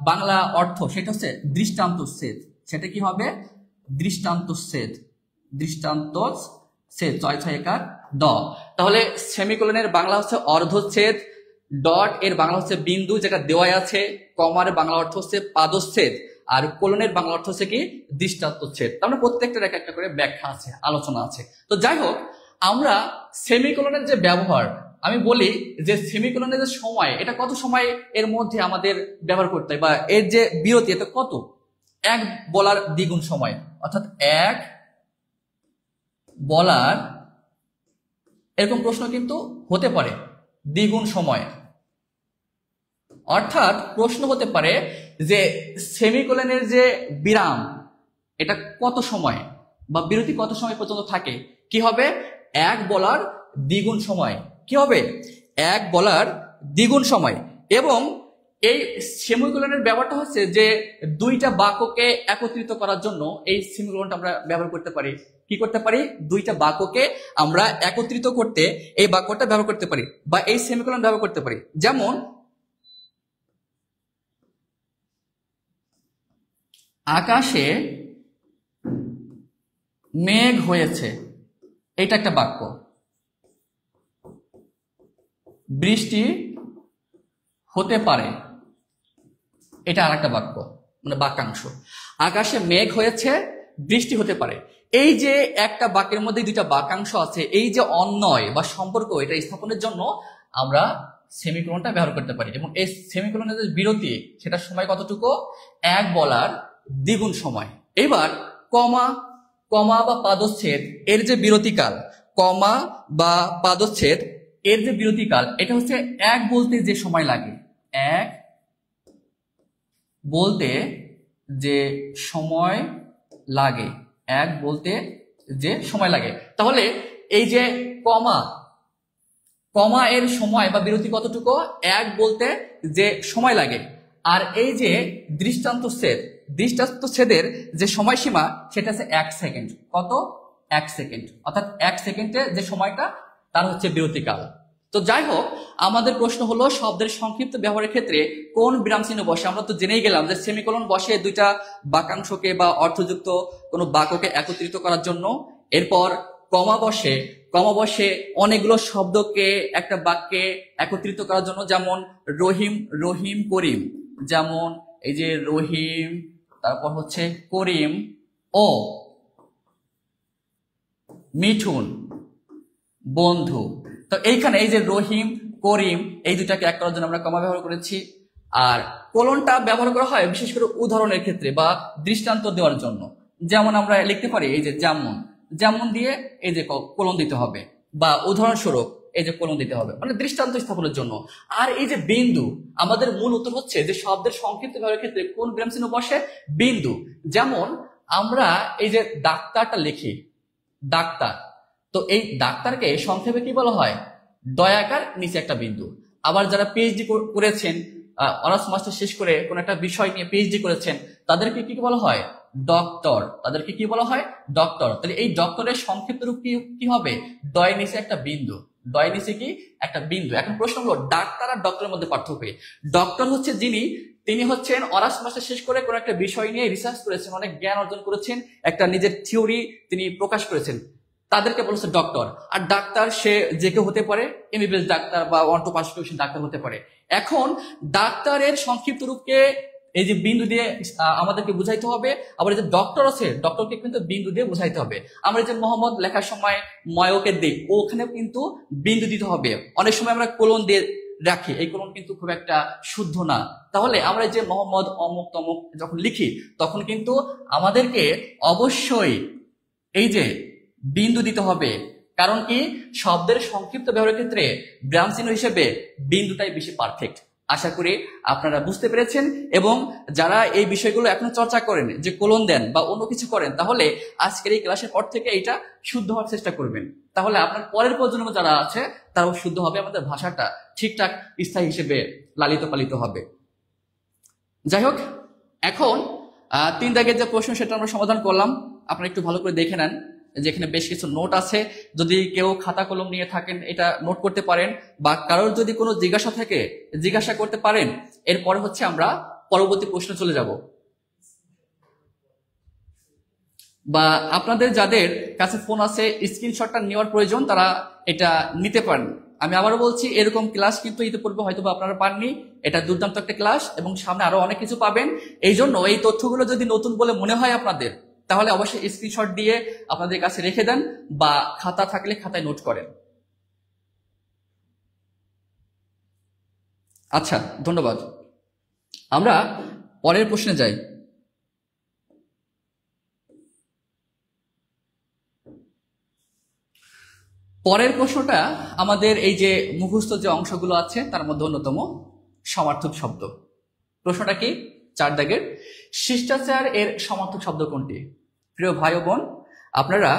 [SPEAKER 1] বাংলা অর্থ সেটা হচ্ছে দৃষ্টান্তচ্ছেদ। সেটা কি হবে? দৃষ্টান্তচ্ছেদ। 6 6 দ। তাহলে সেমিকোলনের বাংলা হচ্ছে অর্ধচ্ছেদ, ডট এর বাংলা হচ্ছে বিন্দু যেটা দেওয়া আছে, কমার বাংলা অর্থ হচ্ছে পাদচ্ছেদ, আর কোলনের বাংলা অর্থ হচ্ছে কি? দৃষ্টান্তচ্ছেদ। তার মানে প্রত্যেকটার এক একটা করে ব্যাখ্যা আছে, আলোচনা আছে। তো যাই হোক, আমরা সেমিকোলনের যে ব্যবহার, আমি বলি যে সেমিকোলনের যে সময়, এটা কত সময় এর মধ্যে আমাদের ব্যবহার করতে হয়, বা এর যে বিরতি, এটা কত? 1 বলার দ্বিগুণ সময়, অর্থাৎ 1 বলার, এরকম প্রশ্ন কিন্তু হতে পারে, দ্বিগুণ সময়। অর্থাৎ প্রশ্ন হতে পারে যে সেমিকোলনের যে বিরাম, এটা কত সময় বা বিরতি কত সময় পর্যন্ত থাকে? কি হবে? 1 বলার দ্বিগুণ সময়। কি হবে? 1 বলার দ্বিগুণ সময়। এবং এই সেমিকোলনের ব্যবহারটা হচ্ছে যে দুইটা বাক্যকে একত্রিত করার জন্য এই সেমিকোলনটা আমরা ব্যবহার করতে পারি। কি করতে পারি? দুইটা বাক্যকে আমরা একত্রিত করতে এই বাক্যটা ব্যবহার করতে পারি, বা এই সেমিকোলন ব্যবহার করতে পারি। যেমন আকাশে মেঘ হয়েছে, এটা একটা বাক্য। বৃষ্টি হতে পারে, এটা আর একটা বাক্য, মানে বাক্যাংশ। আকাশে মেঘ হয়েছে, বৃষ্টি হতে পারে। এই যে একটা বাক্যের মধ্যে দুইটা বাক্যাংশ আছে, এই যে অন্বয় বা সম্পর্ক, এটা স্থাপনের জন্য আমরা সেমিকোলনটা ব্যবহার করতে পারি। এবং এই সেমিকোলনের যে বিরতি, সেটা সময় কতটুকু? 1 বলার দ্বিগুণ সময়। এবার কমা, বা পাদচ্ছেদ এর যে বিরতিকাল, কমা বা পাদচ্ছেদ এর যে বিরতিকাল, এটা হচ্ছে 1 বলতে যে সময় লাগে, 1 বলতে যে সময় লাগে, 1 বলতে যে সময় লাগে। তাহলে এই যে কমা এর সময় বা বিরতি কতটুকু? 1 বলতে যে সময় লাগে। আর এই যে দৃষ্টান্তচ্ছেদের যে সময়সীমা, সেটা হচ্ছে 1 সেকেন্ড। কত? 1 সেকেন্ড। অর্থাৎ 1 সেকেন্ডে যে সময়টা, তার হচ্ছে বিরতিকাল। তো যাই হোক, আমাদের প্রশ্ন হলো শব্দের সংক্ষিপ্ত ব্যবহারের ক্ষেত্রে কোন বিরাম চিহ্ন বসে। আমরা তো জেনেই গেলাম যে সেমিকোলন বসে দুইটা বাক্যাংশকে বা অর্থযুক্ত কোনো বাক্যকে একত্রিত করার জন্য। এরপর কমা বসে, কমা বসে অনেকগুলো শব্দকে একটা বাক্যে একত্রিত করার জন্য, যেমন রহিম, রহিম করিম, যেমন এই যে রহিম, তারপর হচ্ছে করিম ও মিঠুন বন্ধু। তো এইখানে এই যে রহিম করিম এই দুটাকে এক করার জন্য আমরা কমা ব্যবহার করেছি। আর কোলনটা ব্যবহার করা হয় বিশেষ করে উদাহরণের ক্ষেত্রে বা দৃষ্টান্ত দেওয়ার জন্য। যেমন আমরা লিখতে পারি এই যে যেমন, যেমন দিয়ে এই যে কোলন দিতে হবে, বা উদাহরণস্বরূপ এই যে কোলন দিতে হবে, মানে দৃষ্টান্ত স্থাপনের জন্য। আর এই যে বিন্দু, আমাদের মূল উত্তর হচ্ছে যে শব্দের সংক্ষিপ্ত ব্যবহারের ক্ষেত্রে কোন বিরাম চিহ্ন বসে? বিন্দু। যেমন আমরা এই যে ডাক্তারটা লিখি, ডাক্তার, তো এই ডাক্তারকে সংক্ষেপে কি বলা হয়? দয়াকার নিচে একটা বিন্দু। আবার যারা পিএইচডি করেছেন, অনার্স মাস্টার শেষ করে কোন একটা বিষয় নিয়ে পিএইচডি করেছেন, তাদেরকে কি বলা হয়? ডক্টর। তাদেরকে কি বলা হয়? ডক্টর। তাহলে এই ডক্টরের সংক্ষিপ্ত রূপ কি হবে? ডয় নিচে একটা বিন্দু। ডয় নিচে কি একটা বিন্দু। এখন প্রশ্ন হলো ডাক্তার আর ডক্টরের মধ্যে পার্থক্য। ডক্টর হচ্ছে তিনি হচ্ছেন অনার্স মাস্টার শেষ করে কোন একটা বিষয় নিয়ে রিসার্চ করেছেন, অনেক জ্ঞান অর্জন করেছেন, একটা নিজের থিওরি তিনি প্রকাশ করেছেন, তাদেরকে বলেছে ডক্টর। আর ডাক্তার সে যে কেউ হতে পারে, এমবিবিএস ডাক্তার বা 1 to 5 ডাক্তার হতে পারে। এখন ডাক্তারের সংক্ষিপ্ত রূপকে এই যে বিন্দু দিয়ে আমাদেরকে বুঝাইতে হবে। আবার যে ডক্টর আছে, ডক্টরকে কিন্তু বিন্দু দিয়ে বুঝাইতে হবে। আমরা যে মোহাম্মদ লেখার সময় ময়কে দিই, ওখানে কিন্তু বিন্দু দিতে হবে। অনেক সময় আমরা কোলন দিয়ে রাখি, এই কোলন কিন্তু খুব একটা শুদ্ধ না। তাহলে আমরা যে মোহাম্মদ অমুক তমুক যখন লিখি, তখন কিন্তু আমাদেরকে অবশ্যই এই যে বিন্দু দিতে হবে। কারণ কি? শব্দের সংক্ষিপ্ত ব্যবহারের ক্ষেত্রে বিরাম চিহ্ন হিসেবে বিন্দুটাই বেশি পারফেক্ট। আশা করি আপনারা বুঝতে পেরেছেন। এবং যারা এই বিষয়গুলো এখনো চর্চা করেন, যে কোলন দেন বা অন্য কিছু করেন, তাহলে আজকের এই ক্লাসের পর থেকে এটা শুদ্ধ হওয়ার চেষ্টা করবেন। তাহলে আপনার পরের প্রজন্ম যারা আছে তারাও শুদ্ধ হবে, আমাদের ভাষাটা ঠিকঠাক স্থায়ী হিসেবে লালিত পালিত হবে। যাই হোক, এখন 3 দাগের যে প্রশ্ন সেটা আমরা সমাধান করলাম। আপনারা একটু ভালো করে দেখে নেন, যেখানে বেশ কিছু নোট আছে। যদি কেউ খাতা কলম নিয়ে থাকেন, এটা নোট করতে পারেন, বা কারোর যদি কোনো জিজ্ঞাসা থাকে জিজ্ঞাসা করতে পারেন। এরপরে হচ্ছে আমরা পরবর্তী প্রশ্ন চলে যাব। বা আপনাদের যাদের কাছে ফোন আছে, স্ক্রিনশটটা নেওয়ার প্রয়োজন, তারা এটা নিতে পারেন। আমি আবারও বলছি, এরকম ক্লাস কিন্তু ইতিপূর্বে হয়তো বা আপনারা পাননি। এটা দুর্দান্ত একটা ক্লাস এবং সামনে আরো অনেক কিছু পাবেন। এই জন্য এই তথ্যগুলো যদি নতুন বলে মনে হয় আপনাদের, তাহলে অবশ্যই স্ক্রিনশট দিয়ে আপনাদের কাছে রেখে দেন, বা খাতা থাকলে খাতায় নোট করেন। আচ্ছা, ধন্যবাদ। আমরা পরের প্রশ্নে যাই। পরের প্রশ্নটা আমাদের এই যে মুখস্থ যে অংশগুলো আছে তার মধ্যে অন্যতম সমার্থক শব্দ। প্রশ্নটা কি? 4 দাগের, শিষ্টাচার এর সমার্থক শব্দ কোনটি? প্রিয় ভাই ও বোন, আপনারা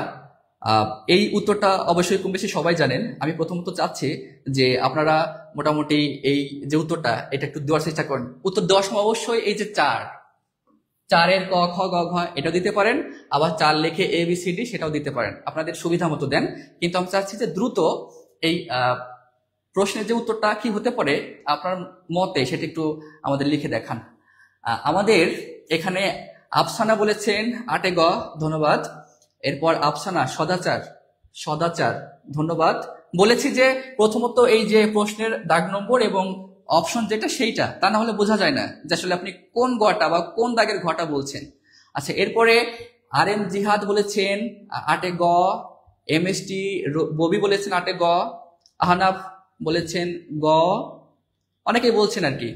[SPEAKER 1] এই উত্তরটা অবশ্যই কম বেশি সবাই জানেন। আমি প্রথমত চাচ্ছি যে আপনারা মোটামুটি এই যে উত্তরটা, এটা একটু দেওয়ার চেষ্টা করেন। উত্তর দেওয়ার সময় অবশ্যই এই যে 4-এর ক খ গ ঘ এটাও দিতে পারেন, আবার 4 লিখে ABCD সেটাও দিতে পারেন, আপনাদের সুবিধা মতো দেন। কিন্তু আমি চাচ্ছি যে দ্রুত এই প্রশ্নের যে উত্তরটা কি হতে পারে আপনার মতে, সেটা একটু আমাদের লিখে দেখান। আমাদের এখানে আফসানা বলেছেন 8 গ, ধন্যবাদ। এরপর আফসানা সদাচার, ধন্যবাদ। বলেছি যে প্রথমত এই যে প্রশ্নের দাগ নম্বর এবং অপশন যেটা সেইটা, তা না হলে বোঝা যায় না যে আসলে আপনি কোন গটা বা কোন দাগের ঘটা বলছেন। আচ্ছা, এরপরে RM জিহাদ বলেছেন 8 গ, MST ববি বলেছেন 8 গ, আহনাফ বলেছেন গ, অনেকেই বলছেন আর কি।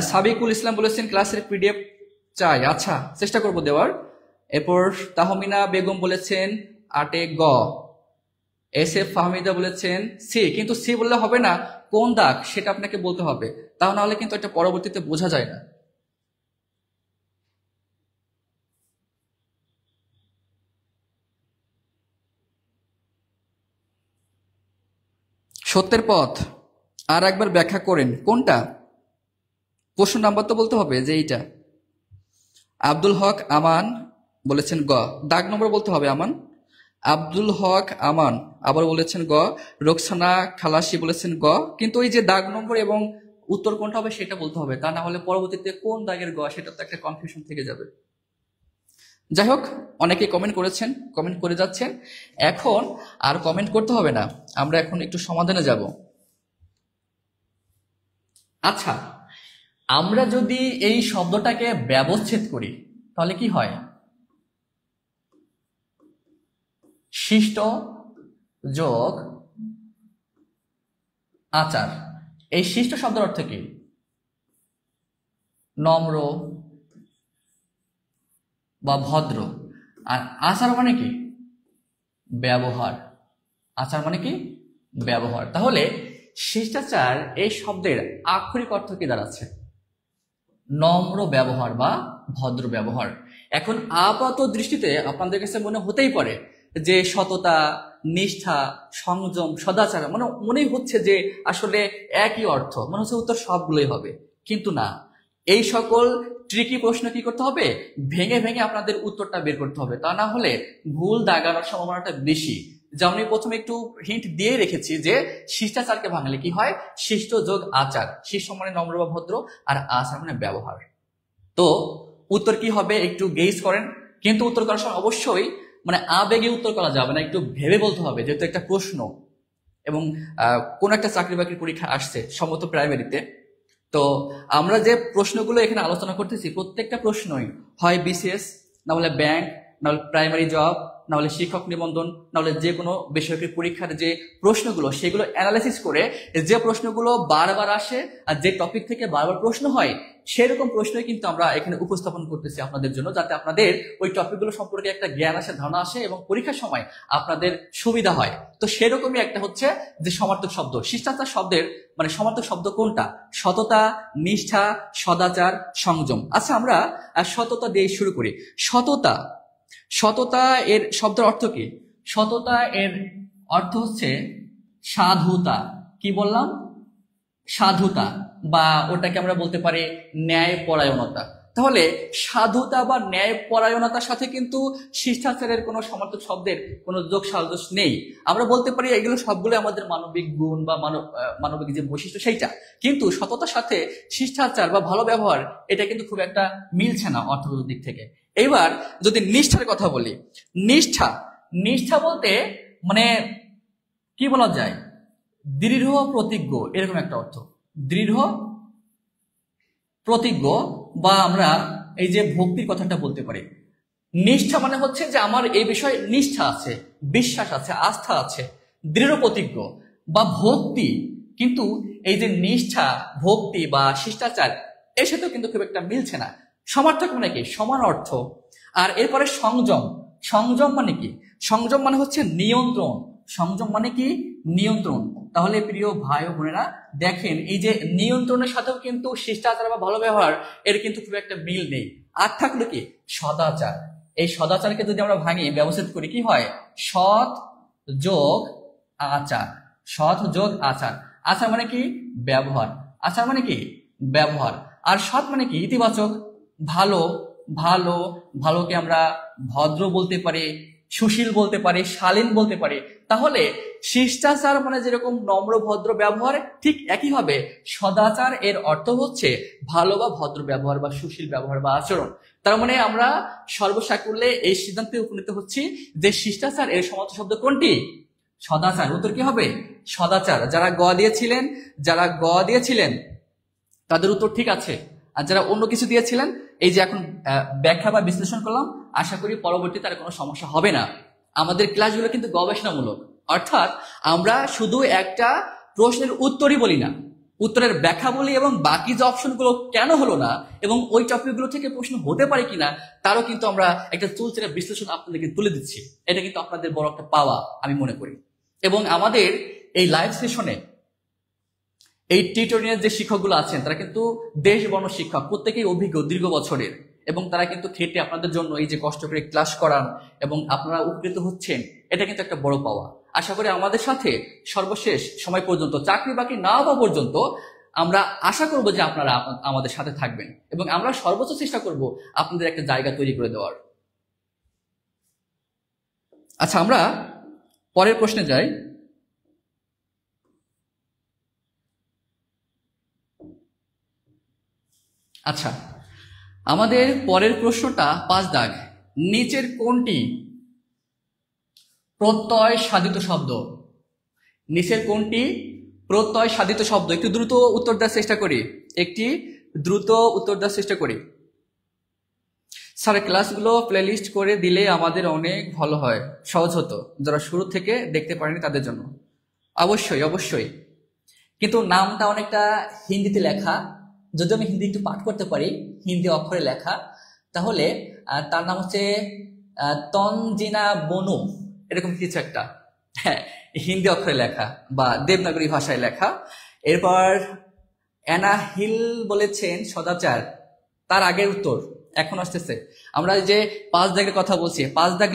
[SPEAKER 1] সাবিকুল ইসলাম বলেছেন ক্লাসের PDF চাই। আচ্ছা, চেষ্টা করব দেওয়ার। এরপর তাহমিনা বেগম বলেছেন 8 গ। SF ফাহমিদা বলেছেন সি, কিন্তু সি বললে হবে না, কোন দাগ সেটা আপনাকে বলতে হবে, তা না হলে কিন্তু এটা পরবর্তীতে বোঝা যায় না। সত্যের পথ আর একবার ব্যাখ্যা করেন, কোনটা? প্রশ্ন নাম্বার তো বলতে হবে যে এইটা। আব্দুল হক আমান বলেছেন গ, দাগ নম্বর বলতে হবে আমান। আব্দুল হক আমান আবার বলেছেন গ, রোকসানা খালাসি বলেছেন গ, কিন্তু ওই যে দাগ নম্বর এবং উত্তর কোনটা হবে সেটা বলতে হবে, তা না হলে পরবর্তীতে কোন দাগের গ সেটা তো একটা কনফিউশন থেকে যাবে। যাই হোক, অনেকে কমেন্ট করেছেন, কমেন্ট করে যাচ্ছেন, এখন আর কমেন্ট করতে হবে না, আমরা এখন একটু সমাধানে যাব। আচ্ছা, আমরা যদি এই শব্দটাকে ব্যবচ্ছেদ করি তাহলে কি হয়? শিষ্ট যোগ আচার। এই শিষ্ট শব্দের অর্থ কি? নম্র বা ভদ্র। আর আচার মানে কি? ব্যবহার। আচার মানে কি? ব্যবহার। তাহলে শিষ্টাচার এই শব্দের আক্ষরিক অর্থ কি দাঁড়াচ্ছে? নম্র ব্যবহার বা ভদ্র ব্যবহার। এখন আপাত দৃষ্টিতে আপনাদের কাছে মনে হতেই পারে যে সততা, নিষ্ঠা, সংযম, সদাচার মনেই হচ্ছে যে আসলে একই অর্থ, মনে হচ্ছে উত্তর সবগুলোই হবে, কিন্তু না। এই সকল ট্রিকি প্রশ্ন কি করতে হবে? ভেঙে ভেঙে আপনাদের উত্তরটা বের করতে হবে, তা না হলে ভুল দাগানোর সম্ভাবনাটা বেশি। যেমন আমি প্রথমে একটু হিন্ট দিয়ে রেখেছি যে শিষ্টাচারকে ভাঙলে কি হয়? শিষ্ট যোগ আচার। শিষ্ট মানে নম্র বা ভদ্র, আর আচার মানে ব্যবহার। তো উত্তর কি হবে একটু গেস করেন, কিন্তু উত্তর করার সময় অবশ্যই আবেগে উত্তর করা যাবে না, একটু ভেবে বলতে হবে, যেহেতু একটা প্রশ্ন এবং কোন একটা চাকরি বাকরির পরীক্ষা আসছে সম্ভবত প্রাইমারিতে। তো আমরা যে প্রশ্নগুলো এখানে আলোচনা করতেছি প্রত্যেকটা প্রশ্নই হয় বিসিএস, না হলে ব্যাংক, না হলে প্রাইমারি জব, না হলে শিক্ষক নিবন্ধন, না হলে যে কোনো বেসরকারি পরীক্ষার যে প্রশ্নগুলো সেগুলো অ্যানালাইসিস করে যে প্রশ্নগুলো বারবার আসে আর যে টপিক থেকে বারবার প্রশ্ন হয় সেরকম প্রশ্নই কিন্তু আমরা এখানে উপস্থাপন করতেছি আপনাদের জন্য, যাতে আপনাদের ওই টপিকগুলো সম্পর্কে একটা জ্ঞান আসে, ধারণা আসে এবং পরীক্ষার সময় আপনাদের সুবিধা হয়। তো সেরকমই একটা হচ্ছে যে সমার্থক শব্দ। শিষ্টাচার শব্দের সমার্থক শব্দ কোনটা? সততা, নিষ্ঠা, সদাচার, সংযম। আচ্ছা, আমরা সততা দিয়ে শুরু করি। সততা, সততা এর শব্দের অর্থ কি? সততা এর অর্থ হচ্ছে সাধুতা। কি বললাম? সাধুতা, বা ওটাকে আমরা বলতে পারি ন্যায় পরায়ণতা। তাহলে সাধুতা বা ন্যায় পরায়ণতার সাথে কিন্তু শিষ্টাচারের কোনো সমার্থক শব্দের কোনো যোগ সাদৃশ্য নেই। আমরা বলতে পারি এগুলো সবগুলো আমাদের মানবিক গুণ বা মানবিক যে বৈশিষ্ট্য সেইটা, কিন্তু সততার সাথে শিষ্টাচার বা ভালো ব্যবহার এটা কিন্তু খুব একটা মিলছে না অর্থগত দিক থেকে। এবার যদি নিষ্ঠার কথা বলি, নিষ্ঠা, নিষ্ঠা বলতে কি বলা যায়? দৃঢ় প্রতিজ্ঞ, এরকম একটা অর্থ। দৃঢ় প্রতিজ্ঞ, বা আমরা এই যে ভক্তির কথাটা বলতে পারি। নিষ্ঠা মানে হচ্ছে যে আমার এই বিষয়ে নিষ্ঠা আছে, বিশ্বাস আছে, আস্থা আছে। দৃঢ় প্রতিজ্ঞ বা ভক্তি, কিন্তু এই যে নিষ্ঠা, ভক্তি বা শিষ্টাচার এর সাথেও কিন্তু খুব একটা মিলছে না। সমার্থক মানে কি? সমান অর্থ। আর এরপরে সংযম। সংযম মানে কি? সংযম মানে হচ্ছে নিয়ন্ত্রণ। সংযম মানে কি? নিয়ন্ত্রণ। তাহলে প্রিয় ভাই ও বোনেরা দেখেন, এই যে নিয়ন্ত্রণের সাথেও কিন্তু শিষ্টাচার বা ভালো ব্যবহার এর কিন্তু খুব একটা মিল নেই। আর থাকলো কি? সদাচার। এই সদাচারকে যদি আমরা ভাঙি, ব্যবস্থিত করি, কি হয়? সৎ যোগ আচার। সৎ যোগ আচার। আচার মানে কি? ব্যবহার। আচার মানে কি? ব্যবহার। আর সৎ মানে কি? ইতিবাচক, ভালো। ভালো, ভালোকে আমরা ভদ্র বলতে পারি, সুশীল বলতে পারি, শালীন বলতে পারি। তাহলে শিষ্টাচার মানে যেরকম নম্র ভদ্র ব্যবহার, ঠিক একইভাবে সদাচার এর অর্থ হচ্ছে ভালো বা ভদ্র ব্যবহার বা সুশীল ব্যবহার বা আচরণ। তার মানে আমরা সর্বসাকুল্যে এই সিদ্ধান্তে উপনীত হচ্ছি যে শিষ্টাচার এর সমার্থক শব্দ কোনটি? সদাচার। উত্তর কি হবে? সদাচার। যারা গ দিয়েছিলেন তাদের উত্তর ঠিক আছে, আর যারা অন্য কিছু দিয়েছিলেন, এই যে এখন ব্যাখ্যা বা বিশ্লেষণ করলাম, আশা করি পরবর্তীতে আর কোনো সমস্যা হবে না। আমাদের ক্লাসগুলো কিন্তু গবেষণামূলক, অর্থাৎ আমরা শুধু একটা প্রশ্নের উত্তরই বলি না, উত্তরের ব্যাখ্যা বলি এবং বাকি যে অপশনগুলো কেন হলো না এবং ওই টপিকগুলো থেকে প্রশ্ন হতে পারে কিনা তারও কিন্তু আমরা একটা চুলচেরা বিশ্লেষণ আপনাদেরকে তুলে দিচ্ছি। এটা কিন্তু আপনাদের বড় একটা পাওয়া আমি মনে করি। এবং আমাদের এই লাইভ সেশনে এই টিউটোরিয়াল যে শিক্ষকগুলো আছেন তারা কিন্তু দেশ বর্ণ শিক্ষক, প্রত্যেকেই অভিজ্ঞ দীর্ঘ বছরের, এবং তারা কিন্তু খেটে আপনাদের জন্য এই যে কষ্ট করে ক্লাস করান এবং আপনারা উপকৃত হচ্ছেন, এটা কিন্তু একটা বড় পাওয়া। আশা করি আমাদের সাথে সর্বশেষ সময় পর্যন্ত, চাকরি বাকরি না হওয়া পর্যন্ত, আমরা আশা করব যে আপনারা আমাদের সাথে থাকবেন এবং আমরা সর্বোচ্চ চেষ্টা করব আপনাদের একটা জায়গা তৈরি করে দেওয়ার। আচ্ছা, আমরা পরের প্রশ্নে যাই। আচ্ছা, আমাদের পরের প্রশ্নটা 5 দাগ। নিচের কোনটি প্রত্যয় সাধিত শব্দ? নিচের কোনটি প্রত্যয় সাধিত শব্দ? একটু দ্রুত উত্তর দেওয়ার চেষ্টা করি, স্যার ক্লাসগুলো প্লেলিস্ট করে দিলে আমাদের অনেক ভালো হয়, সহজ হতো যারা শুরু থেকে দেখতে পারেনি তাদের জন্য। অবশ্যই, কিন্তু নামটা অনেকটা হিন্দিতে লেখা, যদি আমি হিন্দি একটু পাঠ করতে পারি, হিন্দি অক্ষরে লেখা, তাহলে তার নাম হচ্ছে তনজিনা বনু, এরকম কিছু একটা। হ্যাঁ, হিন্দি অক্ষরে লেখা বা দেবনাগরী ভাষায় লেখা। এরপর অ্যানা হিল বলেছেন সদাচার, তার আগের উত্তর এখন আসতেছে। আমরা যে 5 দাগের কথা বলছি, 5 দাগ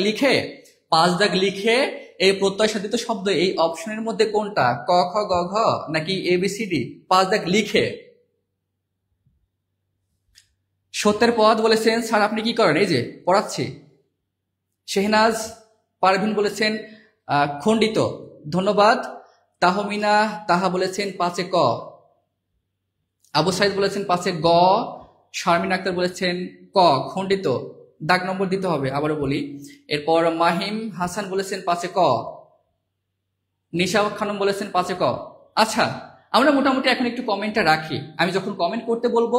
[SPEAKER 1] লিখে এই প্রত্যয় সাধিত শব্দ এই অপশনের মধ্যে কোনটা, ক খ গ ঘ নাকি ABCD, 5 দাগ লিখে। সত্যের পথ বলেছেন স্যার আপনি কি করেন, এই যে পড়াচ্ছি। শেহনাজ পারভিন বলেছেন খণ্ডিত, ধন্যবাদ। তাহমিনা তাহা বলেছেন 5 ক। আবু সাইদ বলেছেন 5 গ। শারমিন আক্তার বলেছেন ক খণ্ডিত, দাগ নম্বর দিতে হবে, আবারও বলি। এরপর মাহিম হাসান বলেছেন 5 ক। নিশা খানম বলেছেন 5 ক। আচ্ছা, আমরা মোটামুটি এখন একটু কমেন্টটা রাখি, আমি যখন কমেন্ট করতে বলবো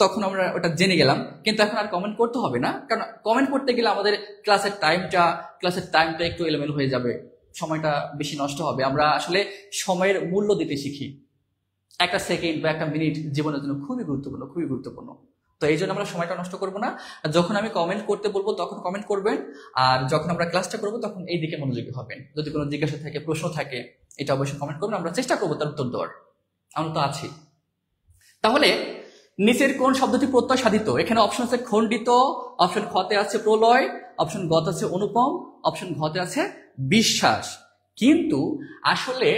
[SPEAKER 1] তখন আমরা ওটা জেনে গেলাম, কিন্তু এখন আর কমেন্ট করতে হবে না, কারণ কমেন্ট করতে গেলে আমাদের ক্লাসের টাইমটা একটু এলোমেলো হয়ে যাবে, সময়টা বেশি নষ্ট হবে। আমরা আসলে সময়ের মূল্য দিতে শিখি, একটা সেকেন্ড বা একটা মিনিট জীবনের জন্য খুবই গুরুত্বপূর্ণ। তো এই জন্য আমরা সময়টা নষ্ট করবো না, যখন আমি কমেন্ট করতে বলবো তখন কমেন্ট করবেন, আর যখন আমরা ক্লাসটা করবো তখন এই দিকে মনোযোগী হবেন। যদি কোনো জিজ্ঞাসা থাকে, প্রশ্ন থাকে, এটা অবশ্যই কমেন্ট করবেন, আমরা চেষ্টা করবো তার উত্তর দেওয়ার, আমরা তো আছি। তাহলে নিচের কোন শব্দটি প্রত্যয় সাধিত? এখানে অপশন আছে খণ্ডিত, অপশন খতে আছে প্রলয়, অপশন গতে আছে অনুপম, অপশন ঘতে আছে বিশ্বাস। কিন্তু আসলে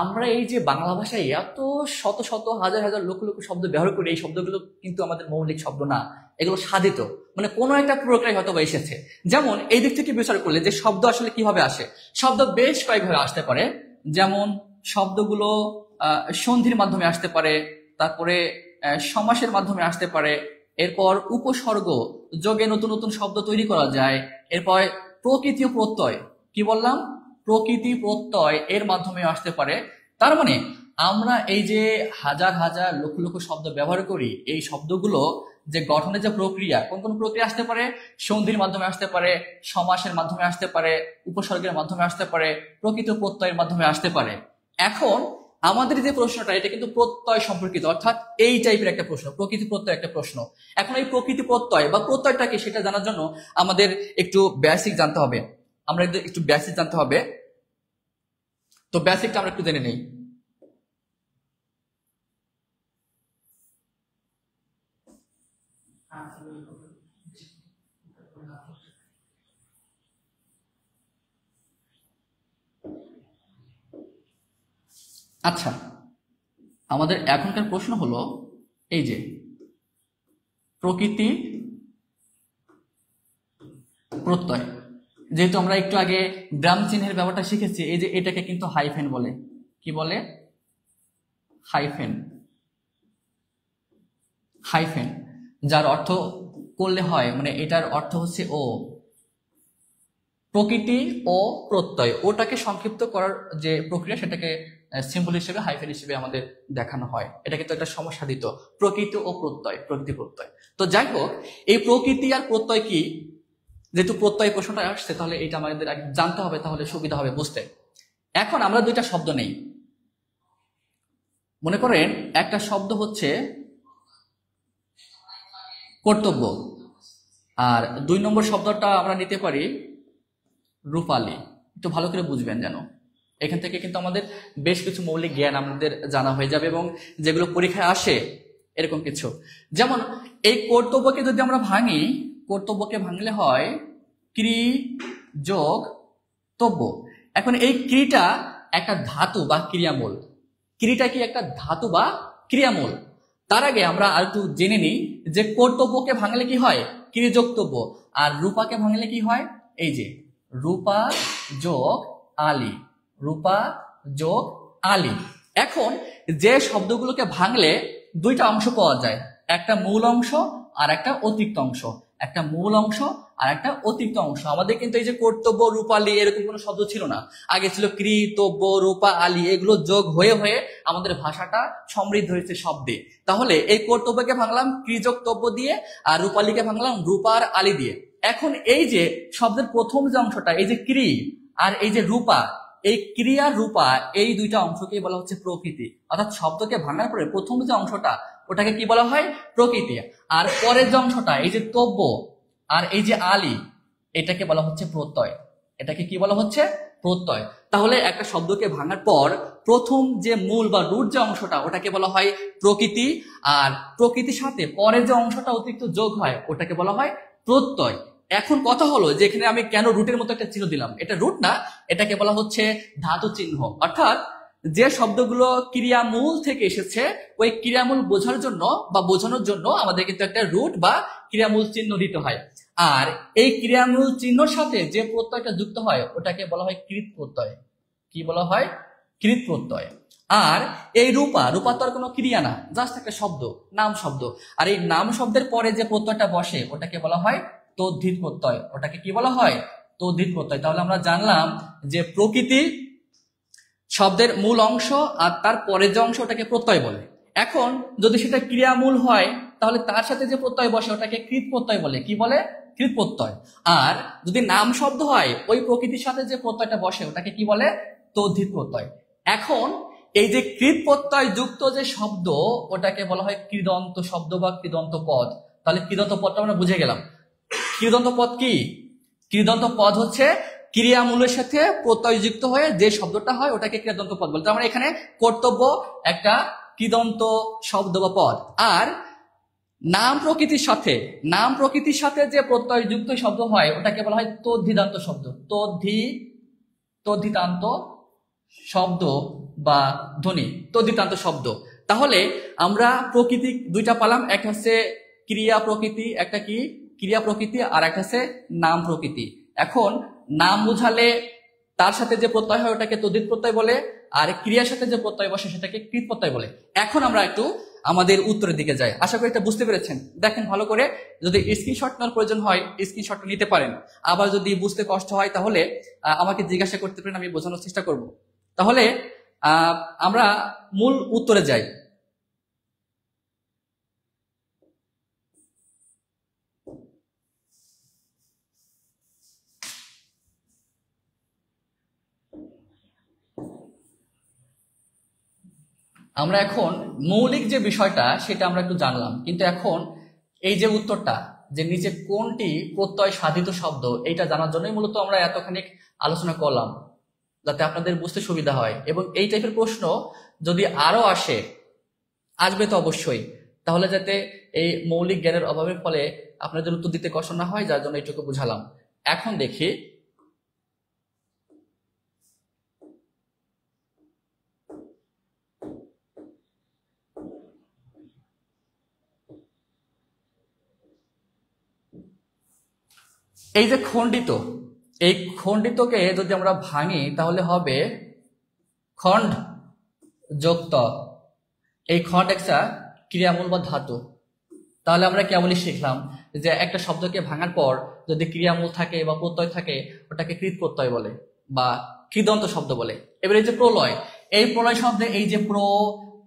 [SPEAKER 1] আমরা এই যে বাংলা ভাষায় এত শত শত হাজার হাজার লক্ষ লক্ষ শব্দ ব্যবহার করি, এই শব্দগুলো কিন্তু আমাদের মৌলিক শব্দ না, এগুলো সাধিত, মানে কোনো একটা প্রক্রিয়ায় হয়তো এসেছে। যেমন এই দিক থেকে বিচার করলে যে শব্দ আসলে কিভাবে আসে, শব্দ বেশ কয়েকভাবে আসতে পারে। যেমন শব্দগুলো সন্ধির মাধ্যমে আসতে পারে, তারপরে সমাসের মাধ্যমে আসতে পারে, এরপর উপসর্গ যোগে নতুন নতুন শব্দ তৈরি করা যায়। এরপর প্রকৃতি ও প্রত্যয়, কি বললাম, প্রকৃতি প্রত্যয় এর মাধ্যমে আসতে পারে। তার মানে আমরা এই যে হাজার হাজার লক্ষ লক্ষ শব্দ ব্যবহার করি, এই শব্দগুলো যে গঠনের যে প্রক্রিয়া, কোন কোন প্রক্রিয়া আসতে পারে, সন্ধির মাধ্যমে আসতে পারে, সমাসের মাধ্যমে আসতে পারে, উপসর্গের মাধ্যমে আসতে পারে, প্রকৃত প্রত্যয়ের মাধ্যমে আসতে পারে। এখন আমাদের যে প্রশ্নটা, এটা কিন্তু প্রত্যয় সম্পর্কিত, অর্থাৎ এই টাইপের একটা প্রশ্ন, প্রকৃতি প্রত্যয় একটা প্রশ্ন। এখন এই প্রকৃতি প্রত্যয় বা প্রত্যয়টা কি সেটা জানার জন্য আমাদের একটু বেসিক জানতে হবে, তো বেসিকটা আমরা একটু জেনে নেই। আচ্ছা, আমাদের এখনকার প্রশ্ন হলো এই যে প্রকৃতি প্রত্যয়, যেহেতু আমরা একটু আগে গ্রাম চিহ্নের ব্যাপারটা শিখেছি, এই যে এটাকে কিন্তু হাইফেন বলে, কি বলে, হাইফেন, যার অর্থ করলে হয়, মানে এটার অর্থ হচ্ছে ও, প্রকৃতি ও প্রত্যয়, ওটাকে সংক্ষিপ্ত করার যে প্রক্রিয়া সেটাকে সিম্বল হিসেবে হাইফেন হিসেবে আমাদের দেখানো হয়। এটা কিন্তু একটা সমসাধিত প্রকৃতি ও প্রত্যয়, প্রকৃতি প্রত্যয়। তো যাই হোক, এই প্রকৃতি আর প্রত্যয় কি, যেহেতু প্রত্যয় প্রশ্নটা আসছে তাহলে এটা আমাদের জানতে হবে, তাহলে সুবিধা হবে বুঝতে। এখন আমরা দুইটা শব্দ নেই, মনে করেন একটা শব্দ হচ্ছে কর্তব্য, আর 2 নম্বর শব্দটা আমরা নিতে পারি রূপালী। একটু ভালো করে বুঝবেন যেন, এখান থেকে কিন্তু আমাদের বেশ কিছু মৌলিক জ্ঞান আমাদের জানা হয়ে যাবে, এবং যেগুলো পরীক্ষায় আসে এরকম কিছু। যেমন এই কর্তব্যকে যদি আমরা ভাঙি, কর্তব্যকে ভাঙলে হয় ক্রি যোগ তব্য। এখন এই ক্রিটা একটা ধাতু বা ক্রিয়ামূল, ক্রিটা কি একটা ধাতু বা ক্রিয়ামূল। তার আগে আমরা আর একটু জেনে নিই যে কর্তব্যকে ভাঙলে কি হয়, ক্রিযোগতব্য, আর রূপাকে ভাঙলে কি হয়, এই যে রূপা যোগ আলী, রূপা যোগ আলী। এখন যে শব্দগুলোকে ভাঙলে দুইটা অংশ পাওয়া যায়, একটা মূল অংশ আর একটা অতিরিক্ত অংশ, একটা মূল অংশ আর একটা অতিরিক্ত অংশ। আমাদের কিন্তু এই যে কর্তব্য, রূপালী এরকম কোনো শব্দ ছিল না, আগে ছিল কৃতব্য, রূপা, আলী, এগুলো যোগ হয়ে হয়ে আমাদের ভাষাটা সমৃদ্ধ হয়েছে শব্দে। তাহলে এই কর্তব্যকে ভাঙলাম কৃযোগতব্য দিয়ে, আর রূপালীকে ভাঙলাম রূপার আলী দিয়ে। এখন এই যে শব্দের প্রথম যে অংশটা, এই যে ক্রি আর এই যে রূপা, এই ক্রিয়া রূপা এই দুইটা অংশকে বলা হচ্ছে প্রকৃতি। অর্থাৎ শব্দকে ভাঙার পরে প্রথম যে অংশটা ওটাকে কি বলা হয়? প্রকৃতি। আর পরের যে অংশটা এই যে তব্য আর এই যে আলী, এটাকে বলা হচ্ছে প্রত্যয়। এটাকে কি বলা হচ্ছে? প্রত্যয়। তাহলে একটা শব্দকে ভাঙার পর প্রথম যে মূল বা রুট যে অংশটা ওটাকে বলা হয় প্রকৃতি, আর প্রকৃতির সাথে পরের যে অংশটা অতিরিক্ত যোগ হয় ওটাকে বলা হয় প্রত্যয়। এখন কথা হলো যে এখানে আমি কেন রুটের মতো একটা চিহ্ন দিলাম? এটা রুট না, এটাকে বলা হচ্ছে ধাতু চিহ্ন। অর্থাৎ যে শব্দগুলো ক্রিয়ামূল থেকে এসেছে ওই ক্রিয়ামূল বোঝার জন্য বা বোঝানোর জন্য আমাদের কিন্তু একটা রুট বা ক্রিয়ামূল চিহ্ন দিতে হয়। আর এই ক্রিয়ামূল চিহ্নর সাথে যে প্রত্যয়টা যুক্ত হয় ওটাকে বলা হয় কৃত প্রত্যয়। কি বলা হয়? কৃত প্রত্যয়। আর এই রূপা, রূপা তো আর কোনো ক্রিয়া না, জাস্ট একটা শব্দ, নাম শব্দ। আর এই নাম শব্দের পরে যে প্রত্যয়টা বসে ওটাকে বলা হয় তদ্ধিত প্রত্যয়। ওটাকে কি বলা হয়? তদ্ধিত প্রত্যয়। তাহলে আমরা জানলাম যে প্রকৃতি শব্দের মূল অংশ আর তার পরের যে অংশ ওটাকে প্রত্যয় বলে। এখন যদি সেটা ক্রিয়ামূল হয় তাহলে তার সাথে যে প্রত্যয় বসে ওটাকে কৃত প্রত্যয় বলে। কি বলে? কৃত প্রত্যয়। আর যদি নাম শব্দ হয় ওই প্রকৃতির সাথে যে প্রত্যয়টা বসে ওটাকে কি বলে? তদ্ধিত প্রত্যয়। এখন এই যে কৃত প্রত্যয় যুক্ত যে শব্দ ওটাকে বলা হয় কৃদন্ত শব্দ বা কৃদন্ত পদ। তাহলে কৃদন্ত পদটা আমরা বুঝে গেলাম। কৃদন্ত পদ কি? কৃদন্ত পদ হচ্ছে ক্রিয়ামূলের সাথে প্রত্যয় যুক্ত হয়ে যে শব্দটা হয় ওটাকে ক্রিয়াদন্ত পদ বলে। তার মানে এখানে কর্তব্য একটা কৃদন্ত শব্দ বা পদ। আর নাম প্রকৃতির সাথে যে প্রত্যয় যুক্ত শব্দ হয় ওটাকে বলা হয় তদ্ধিতান্ত শব্দ। তদ্ধিতান্ত শব্দ বা ধ্বনি, তদ্ধিতান্ত শব্দ। তাহলে আমরা প্রকৃতি দুইটা পালাম, একটা হচ্ছে ক্রিয়া প্রকৃতি, একটা কি ক্রিয়া প্রকৃতি, আর একটা হচ্ছে নাম প্রকৃতি। এখন নাম বুঝালে তার সাথে যে প্রত্যয় হয় ওটাকে তদ্ধিত প্রত্যয় বলে, আর ক্রিয়ার সাথে যে প্রত্যয় বসে সেটাকে কৃত প্রত্যয় বলে। এখন আমরা একটু আমাদের উত্তরের দিকে যাই। আশা করি এটা বুঝতে পেরেছেন। দেখেন ভালো করে, যদি স্ক্রিনশট নেওয়ার প্রয়োজন হয় স্ক্রিনশট নিতে পারেন। আবার যদি বুঝতে কষ্ট হয় তাহলে আমাকে জিজ্ঞাসা করতে পারেন, আমি বোঝানোর চেষ্টা করব। তাহলে আমরা মূল উত্তরে যাই। আমরা এখন মৌলিক যে বিষয়টা সেটা আমরা একটু জানলাম, কিন্তু এখন এই যে উত্তরটা যে নিচে কোনটি প্রত্যয় সাধিত শব্দ এটা জানার জন্যই মূলত আমরা এতখানি আলোচনা করলাম, যাতে আপনাদের বুঝতে সুবিধা হয়। এবং এই টাইপের প্রশ্ন যদি আরো আসবে তো অবশ্যই, তাহলে যাতে এই মৌলিক জ্ঞানের অভাবের ফলে আপনাদের উত্তর দিতে কষ্ট না হয়, যার জন্য এইটুকু বুঝালাম। এখন দেখি এই যে খণ্ডিত, এই খণ্ডিতকে যদি আমরা ভাঙি তাহলে হবে খণ্ড যোক্ত। এই খণ্ড একটা ক্রিয়ামূল বা ধাতু। তাহলে আমরা কেবলই শিখলাম যে একটা শব্দকে ভাঙার পর যদি ক্রিয়ামূল থাকে বা প্রত্যয় থাকে ওটাকে কৃত প্রত্যয় বলে বা কৃদন্ত শব্দ বলে। এবার এই যে প্রলয়, এই প্রলয় শব্দে এই যে প্র,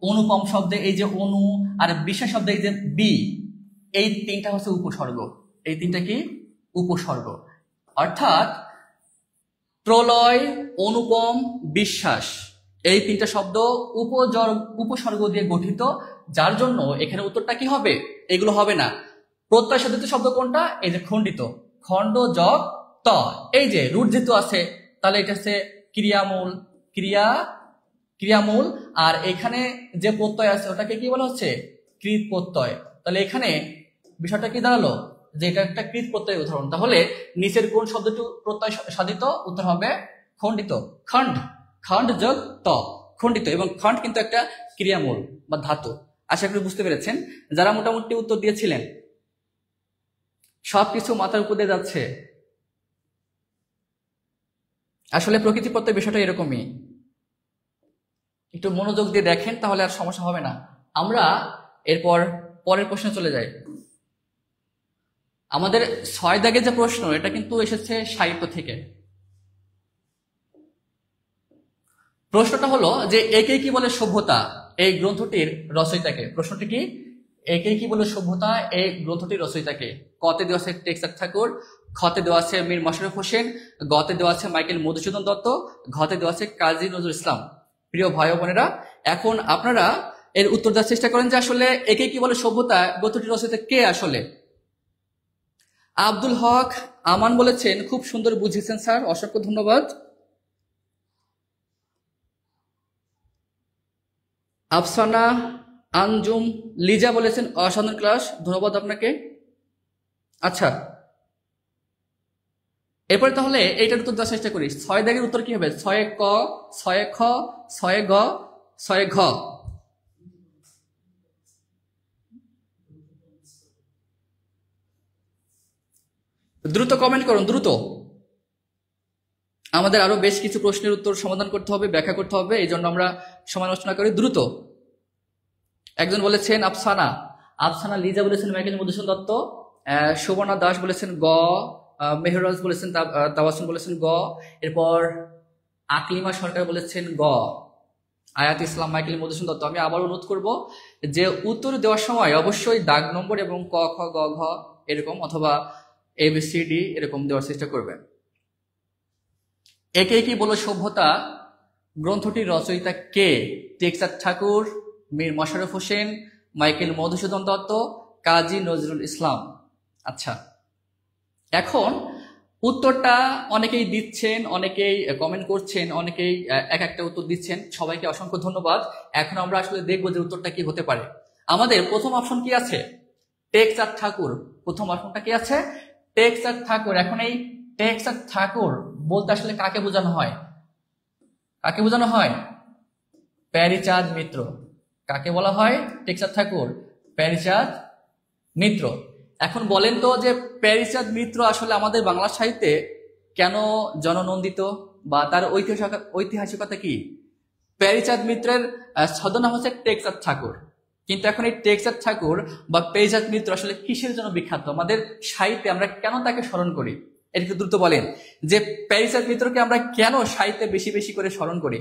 [SPEAKER 1] অনুপম শব্দে এই যে অনু, আর বিশেষ শব্দে এই যে বি, এই তিনটা হচ্ছে উপসর্গ। এই তিনটা কি? উপসর্গ। অর্থাৎ প্রলয়, অনুপম, বিশ্বাস, এই তিনটা শব্দ উপসর্গ দিয়ে গঠিত, যার জন্য এখানে উত্তরটা কি হবে? এগুলো হবে না। প্রত্যয় সাধিত শব্দ কোনটা? এই যে খণ্ডিত, খণ্ড যোগ ত, এই যে রুট যেহেতু আছে তাহলে এটা হচ্ছে ক্রিয়ামূল, ক্রিয়ামূল। আর এখানে যে প্রত্যয় আছে ওটাকে কি বলা হচ্ছে? কৃত প্রত্যয়। তাহলে এখানে বিষয়টা কি দাঁড়ালো? যে এটা একটা কৃত প্রত্যয় উদাহরণ। তাহলে নিচের কোন শব্দটি প্রত্যয় সাধিত? উত্তর হবে খণ্ডিত। খণ্ড, খণ্ড যোগ ত, খণ্ডিত। এবং খণ্ড কিন্তু একটা ক্রিয়ামূল বা ধাতু। আশা করি বুঝতে পেরেছেন। যারা মোটামুটি উত্তর দিয়েছিলেন সবকিছু মাথার উপর দিয়ে যাচ্ছে। আসলে প্রকৃতিতত্ত্বের বিষয়টা এরকমই, একটু মনোযোগ দিয়ে দেখেন তাহলে আর সমস্যা হবে না। আমরা এরপর পরের প্রশ্নে চলে যাই। আমাদের 6 দাগের যে প্রশ্ন, এটা কিন্তু এসেছে সাহিত্য থেকে। প্রশ্নটা হলো যে একে কি বলে সভ্যতা, এই গ্রন্থটির রচয়িতাকে। প্রশ্নটি কি? একে কি বলে সভ্যতা, এই গ্রন্থটির রচয়িতাকে। কতে দেওয়া আছে টেক্সাট ঠাকুর, খতে দেওয়া আছে মীর মশাররফ হোসেন, গতে দেওয়া আছে মাইকেল মধুসূদন দত্ত, ঘতে দেওয়া আছে কাজী নজরুল ইসলাম। প্রিয় ভাই বোনেরা, এখন আপনারা এর উত্তর দেওয়ার চেষ্টা করেন যে আসলে একে কি বলে সভ্যতা গ্রন্থটির রচয়িতা কে আসলে। আব্দুল হক আমান বলেছেন, খুব সুন্দর বুঝিয়েছেন স্যার, অসংখ্য ধন্যবাদ। আফসানা আঞ্জুম লিজা বলেছেন, অসাধারণ ক্লাস, ধন্যবাদ আপনাকে। আচ্ছা, এরপরে তাহলে এইটার উত্তর দেওয়ার চেষ্টা করি। 6 দাগের উত্তর কি হবে? 6 ক, 6 খ, 6 গ, 6 ঘ। দ্রুত কমেন্ট করুন, দ্রুত। আমাদের আরো বেশ কিছু প্রশ্নের উত্তর সমাধান করতে হবে, ব্যাখ্যা করতে হবে, এই জন্য আমরা সময় নষ্ট না করি, দ্রুত। একজন বলেছেন আফসানা, আফসানা লিজা বলেছেন মাইকেল মধুসূদন দত্ত, সুবর্ণা দাস বলেছেন গ, মেহরাজ বলেছেন, তাওয়াসুন বলেছেন গ, এরপর আকলিমা সরকার বলেছেন গ, আয়াত ইসলাম মাইকেল মধুসূদন দত্ত। আমি আবার অনুরোধ করব যে উত্তর দেওয়ার সময় অবশ্যই দাগ নম্বর এবং ক খ গ ঘ এরকম, অথবা ABCD এরকম দেওয়ার চেষ্টা করবেন। একে কি বলো সভ্যতা গ্রন্থটির রচয়িতা কে? টেক্সাট ঠাকুর, মীর মশাররফ হোসেন, মাইকেল মধুসূদন দত্ত, কাজী নজরুল ইসলাম। আচ্ছা, এখন উত্তরটা অনেকেই দিচ্ছেন, অনেকেই কমেন্ট করছেন, অনেকেই এক একটা উত্তর দিচ্ছেন, সবাইকে অসংখ্য ধন্যবাদ। এখন আমরা আসলে দেখবো যে উত্তরটা কি হতে পারে। আমাদের প্রথম অপশন কি আছে? টেক্সাট ঠাকুর। প্রথম অপশনটা কি আছে? টেক্সাট ঠাকুর। এখন এই টেক্সাট ঠাকুর বলতে আসলে কাকে বোঝানো হয়? কাকে বোঝানো হয়? প্যারীচাঁদ মিত্র। কাকে বলা হয়? টেক্সাট ঠাকুর, প্যারীচাঁদ মিত্র। এখন বলেন তো যে প্যারীচাঁদ মিত্র আসলে আমাদের বাংলা সাহিত্যে কেন জননন্দিত, বা তার ঐতিহাসিকতা কি? প্যারীচাঁদ মিত্রের ছদ্মনাম হচ্ছে টেক্সাট ঠাকুর, কিন্তু এখন এই টেক্সাট ঠাকুর বা প্যারীচাঁদ মিত্র আসলে কিসের জন্য বিখ্যাত? আমাদের সাহিত্যে আমরা কেন তাকে স্মরণ করি? এটা একটু দ্রুত বলেন যে প্যারীচাঁদ মিত্রকে আমরা কেন সাহিত্যে বেশি বেশি করে স্মরণ করি?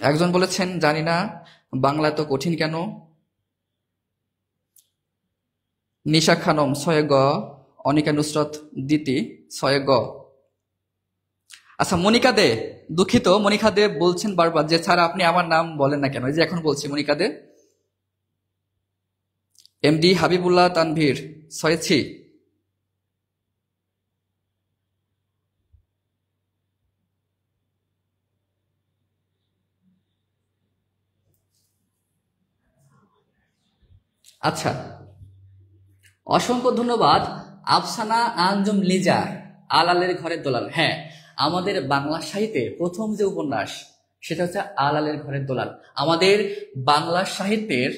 [SPEAKER 1] একজন বলেছেন জানি না, বাংলা তো কঠিন কেন। নিশা খানম 6 গ, অনিকা নুসরত দিতি 6 গ। আচ্ছা, মনিকা দে, দুঃখিত, মনিকা দে বলছেন বারবার যে স্যার আপনি আমার নাম বলেন না কেন, এই যে এখন বলছি মনিকা দে। MD হাবিবুল্লাহ তানভীর 6 ছি। আচ্ছা, অসংখ্য ধন্যবাদ আফসানা আঞ্জুম লিজা, আলালের ঘরের দোলাল। হ্যাঁ, আমাদের বাংলা সাহিত্যে প্রথম যে উপন্যাস সেটা হচ্ছে আলালের ঘরের দোলাল। আমাদের বাংলা সাহিত্যের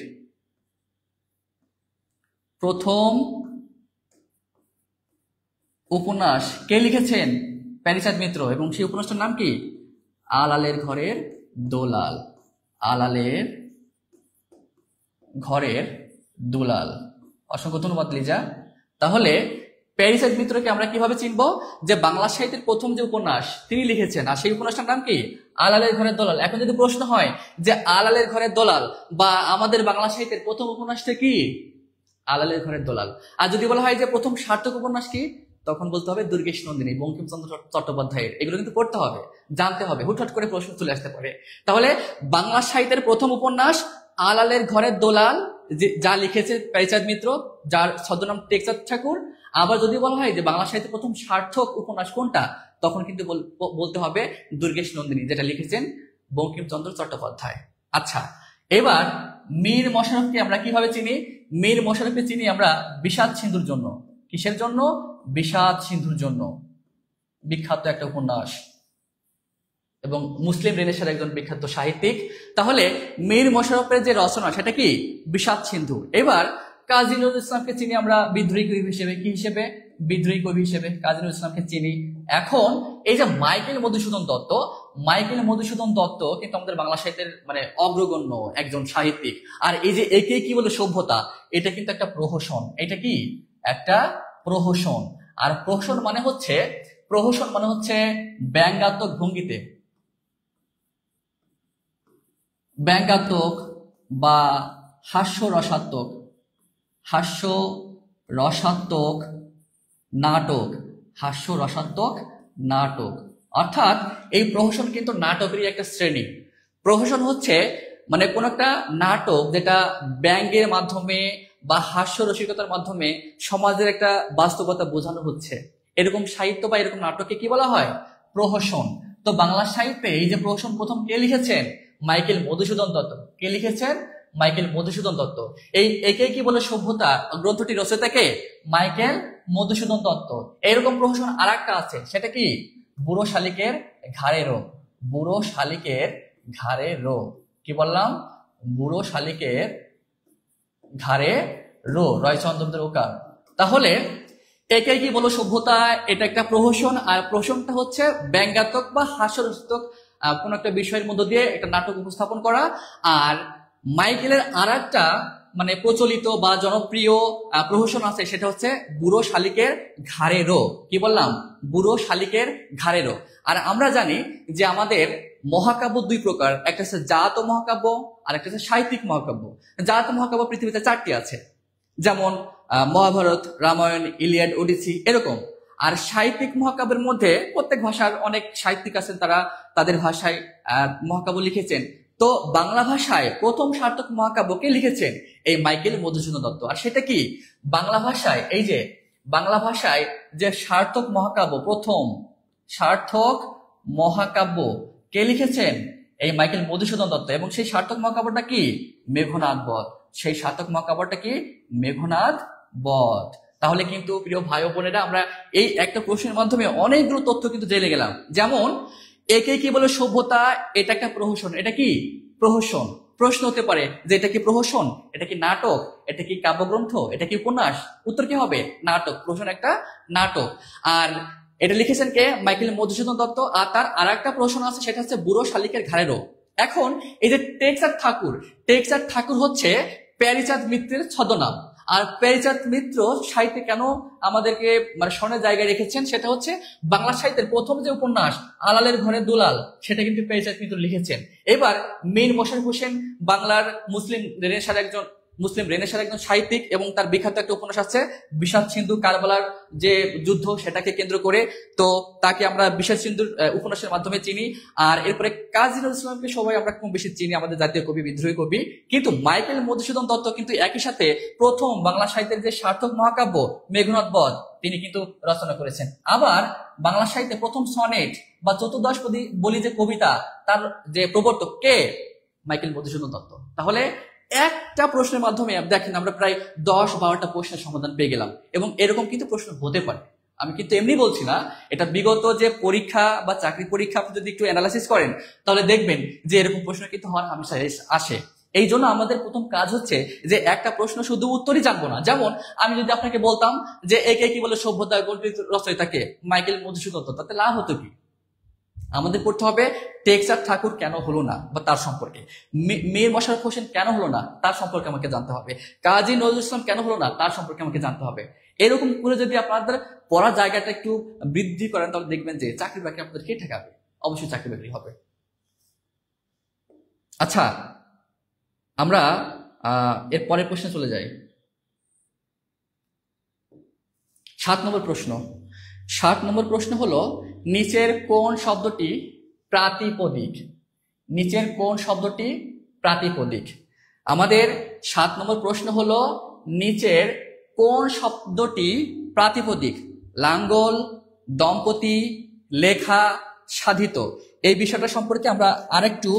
[SPEAKER 1] প্রথম উপন্যাস কে লিখেছেন? প্যারীচাঁদ মিত্র। এবং সেই উপন্যাসটার নাম কি? আলালের ঘরের দোলাল। আলালের ঘরের দুলাল। অসংখ্য ধন্যবাদ লিজা। তাহলে প্যারীচাঁদ মিত্রকে আমরা কিভাবে চিনবো? যে বাংলা সাহিত্যের প্রথম যে উপন্যাস তিনি লিখেছেন, আর সেই উপন্যাসটার নাম কি? আলালের ঘরের দোলাল। এখন যদি প্রশ্ন হয় যে আলালের ঘরের দোলাল বা আমাদের বাংলা সাহিত্যের প্রথম উপন্যাসটা কি? আলালের ঘরের দোলাল। আর যদি বলা হয় যে প্রথম সার্থক উপন্যাস কি, তখন বলতে হবে দুর্গেশ নন্দিনী, বঙ্কিমচন্দ্র চট্টোপাধ্যায়ের। এগুলো কিন্তু পড়তে হবে, জানতে হবে, হুটহাট করে প্রশ্ন চলে আসতে পারে। তাহলে বাংলা সাহিত্যের প্রথম উপন্যাস আলালের ঘরের দোলাল, যা লিখেছে প্যারীচাঁদ মিত্র, যার ছদ্মনাম টেক্সাট ঠাকুর। আবার যদি বলা হয় যে বাংলা সাহিত্যের প্রথম সার্থক উপন্যাস কোনটা, তখন কিন্তু বলতে হবে দুর্গেশ নন্দিনী, যেটা লিখেছেন বঙ্কিমচন্দ্র চট্টোপাধ্যায়। আচ্ছা, এবার মীর মশাররফকে আমরা কিভাবে চিনি? মীর মশাররফকে চিনি আমরা বিষাদ সিন্ধুর জন্য। কিসের জন্য? বিষাদ সিন্ধুর জন্য। বিখ্যাত একটা উপন্যাস এবং মুসলিম রেনেসাঁর একজন বিখ্যাত সাহিত্যিক। তাহলে মীর মোশাররফের যে রচনা সেটা কি? বিষাদ সিন্ধু। এবার কাজী নজরুল ইসলামকে চিনি আমরা বিদ্রোহী কবি হিসেবে, কি হিসেবে? বিদ্রোহী কবি হিসেবে কাজী নজরুল ইসলামকে চিনি। এখন এই যে মাইকেল মধুসূদন দত্ত, মাইকেল মধুসূদন দত্ত কিন্তু আমাদের বাংলা সাহিত্যের মানে অগ্রগণ্য একজন সাহিত্যিক। আর এই যে একে কি বলে সভ্যতা, এটা কিন্তু একটা প্রহসন। এটা কি? একটা প্রহসন। আর প্রহসন মানে হচ্ছে ব্যঙ্গাত্মক ভঙ্গিতে, ব্যঙ্গাত্মক বা হাস্যরসাত্মক নাটক, হাস্যরসাত্মক নাটক। অর্থাৎ এই প্রহসন কিন্তু নাটকেরই একটা শ্রেণী। প্রহসন হচ্ছে মানে কোন একটা নাটক যেটা ব্যঙ্গের মাধ্যমে বা হাস্যরসিকতার মাধ্যমে সমাজের একটা বাস্তবতা বোঝানো হচ্ছে, এরকম সাহিত্য বা এরকম নাটককে কি বলা হয়? প্রহসন। তো বাংলা সাহিত্যে এই যে প্রহসন প্রথম কে লিখেছেন? মাইকেল মধুসূদন দত্ত। কে লিখেছেন? মাইকেল মধুসূদন দত্ত। এই একে কি বলে সভ্যতা গ্রন্থটি রচয়িতাকে মাইকেল মধুসূদন দত্ত। এরকম প্রহসন আর একটা আছে, সেটা কি? বুড়ো শালিকের ঘাড়ে রোগ। বুড়ো শালিকের ঘাড়ে রোগ। কি বললাম? বুড়ো শালিকের ঘাড়ে রোগ, রয়চন্দ্র ওকার। তাহলে একে কি বলো সভ্যতা, এটা একটা প্রহসন। আর প্রহসনটা হচ্ছে ব্যঙ্গাত্মক বা হাস্যরসাত্মক কোন একটা বিষয়ের মধ্য দিয়ে একটা নাটক উপস্থাপন করা। আর মাইকেলের আর একটা মানে প্রচলিত বা জনপ্রিয় প্রহসন আছে, সেটা হচ্ছে বুড়ো শালিকের ঘাড়ে রো। কি বললাম? বুড়ো শালিকের ঘাড়ে রো। আর আমরা জানি যে আমাদের মহাকাব্য দুই প্রকার, একটা হচ্ছে জাত মহাকাব্য আর একটা হচ্ছে সাহিত্যিক মহাকাব্য। জাত মহাকাব্য পৃথিবীতে 4টি আছে, যেমন মহাভারত, রামায়ণ, ইলিয়াড, ওডিসি, এরকম। আর সাহিত্যিক মহাকাব্যের মধ্যে প্রত্যেক ভাষার অনেক সাহিত্যিক আছেন, তারা তাদের ভাষায় মহাকাব্য লিখেছেন। তো বাংলা ভাষায় প্রথম সার্থক মহাকাব্য কে লিখেছেন? এই মাইকেল মধুসূদন দত্ত। আর সেটা কি? বাংলা ভাষায় এই যে বাংলা ভাষায় যে সার্থক মহাকাব্য, প্রথম সার্থক মহাকাব্য কে লিখেছেন? এই মাইকেল মধুসূদন দত্ত। এবং সেই সার্থক মহাকাব্যটা কি? মেঘনাদ বধ। সেই সার্থক মহাকাব্যটা কি? মেঘনাদ বধ। তাহলে কিন্তু প্রিয় ভাই ও বোনেরা, আমরা এই একটা প্রশ্নের মাধ্যমে অনেকগুলো তথ্য কিন্তু জেনে গেলাম। যেমন একে কি বলে সভ্যতা, এটা একটা প্রহসন। এটা কি? প্রহসন। প্রশ্ন হতে পারে যে এটা কি প্রহসন, এটা কি নাটক, এটা কি কাব্যগ্রন্থ, এটা কি উপন্যাস? উত্তর কি হবে? নাটক। প্রহসন একটা নাটক। আর এটা লিখেছেন কে? মাইকেল মধুসূদন দত্ত। আর তার আর একটা প্রশ্ন আছে, সেটা হচ্ছে বুড়ো শালিকের ঘাড়েরও। এখন এই যে টেক্সার ঠাকুর হচ্ছে প্যারীচাঁদ মিত্রের ছদ্মনাম। আর প্যারীচাঁদ মিত্র সাহিত্যে কেন আমাদেরকে মানে স্মরণের জায়গায় রেখেছেন, সেটা হচ্ছে বাংলা সাহিত্যের প্রথম যে উপন্যাস আলালের ঘরে দুলাল, সেটা কিন্তু প্যারীচাঁদ মিত্র লিখেছেন। এবার মীর মোশাররফ হোসেন বাংলার মুসলিম রেনেসাঁর একজন সাহিত্যিক, এবং তার বিখ্যাত একটা উপন্যাস আছে বিষাদ সিন্ধু, কারবালার যে যুদ্ধ সেটাকে কেন্দ্র করে। তো তাকে আমরা বিষাদ সিন্ধুর উপন্যাসের মাধ্যমে চিনি। আর এরপরে কাজী নজরুল ইসলামকে সবাই আমরা কম বেশি চিনি, আমাদের জাতীয় কবি, বিদ্রোহী কবি। কিন্তু মাইকেল মধুসূদন দত্ত কিন্তু একই সাথে প্রথম বাংলা সাহিত্যের যে সার্থক মহাকাব্য মেঘনাদ বধ, তিনি কিন্তু রচনা করেছেন। আবার বাংলা সাহিত্যে প্রথম সনেট বা চতুর্দশপদী বলি যে কবিতা, তার যে প্রবর্তক কে? মাইকেল মধুসূদন দত্ত। তাহলে একটা প্রশ্নের মাধ্যমে দেখেন আমরা প্রায় 10-12টা প্রশ্নের সমাধান পেয়ে গেলাম। এবং এরকম কিন্তু প্রশ্ন হতে পারে, আমি কিন্তু এমনি বলছি না। এটা বিগত যে পরীক্ষা বা চাকরি পরীক্ষা আপনি যদি একটু অ্যানালাইসিস করেন, তাহলে দেখবেন যে এরকম প্রশ্ন কিন্তু হওয়ার হামেশা আসে। এই জন্য আমাদের প্রথম কাজ হচ্ছে যে একটা প্রশ্ন শুধু উত্তরই জানবো না। যেমন আমি যদি আপনাকে বলতাম যে একে কি বলে সভ্যতা গ্রন্থের রচয়িতাকে মাইকেল মধুসূদন দত্ত, তাতে লাভ হতো কি? আমাদের পড়তে হবে টেক্সার ঠাকুর কেন হলো না বা তার সম্পর্কে, মীর মোশাররফ হোসেন কেন হলো না তার সম্পর্কে আমাকে জানতে হবে, কাজী নজরুল ইসলাম কেন হলো না তার সম্পর্কে আমাকে জানতে হবে। এরকম করে যদি আপনাদের পড়ার জায়গাটা একটু বৃদ্ধি করেন, তাহলে দেখবেন যে চাকরি বাকরি আপনাদের কে ঠেকাবে? অবশ্যই চাকরি বাকরি হবে। আচ্ছা, আমরা এর পরের প্রশ্নে চলে যাই। 7 নম্বর প্রশ্ন। 7 নম্বর প্রশ্ন হলো, নিচের কোন শব্দটি প্রাতিপদিক? নিচের কোন শব্দটি প্রাতিপদিক? আমাদের 7 নম্বর প্রশ্ন হলো, নিচের কোন শব্দটি প্রাতিপদিক? লাঙ্গল, দম্পতি, লেখা, সাধিত। এই বিষয়টা সম্পর্কে আমরা আরেকটু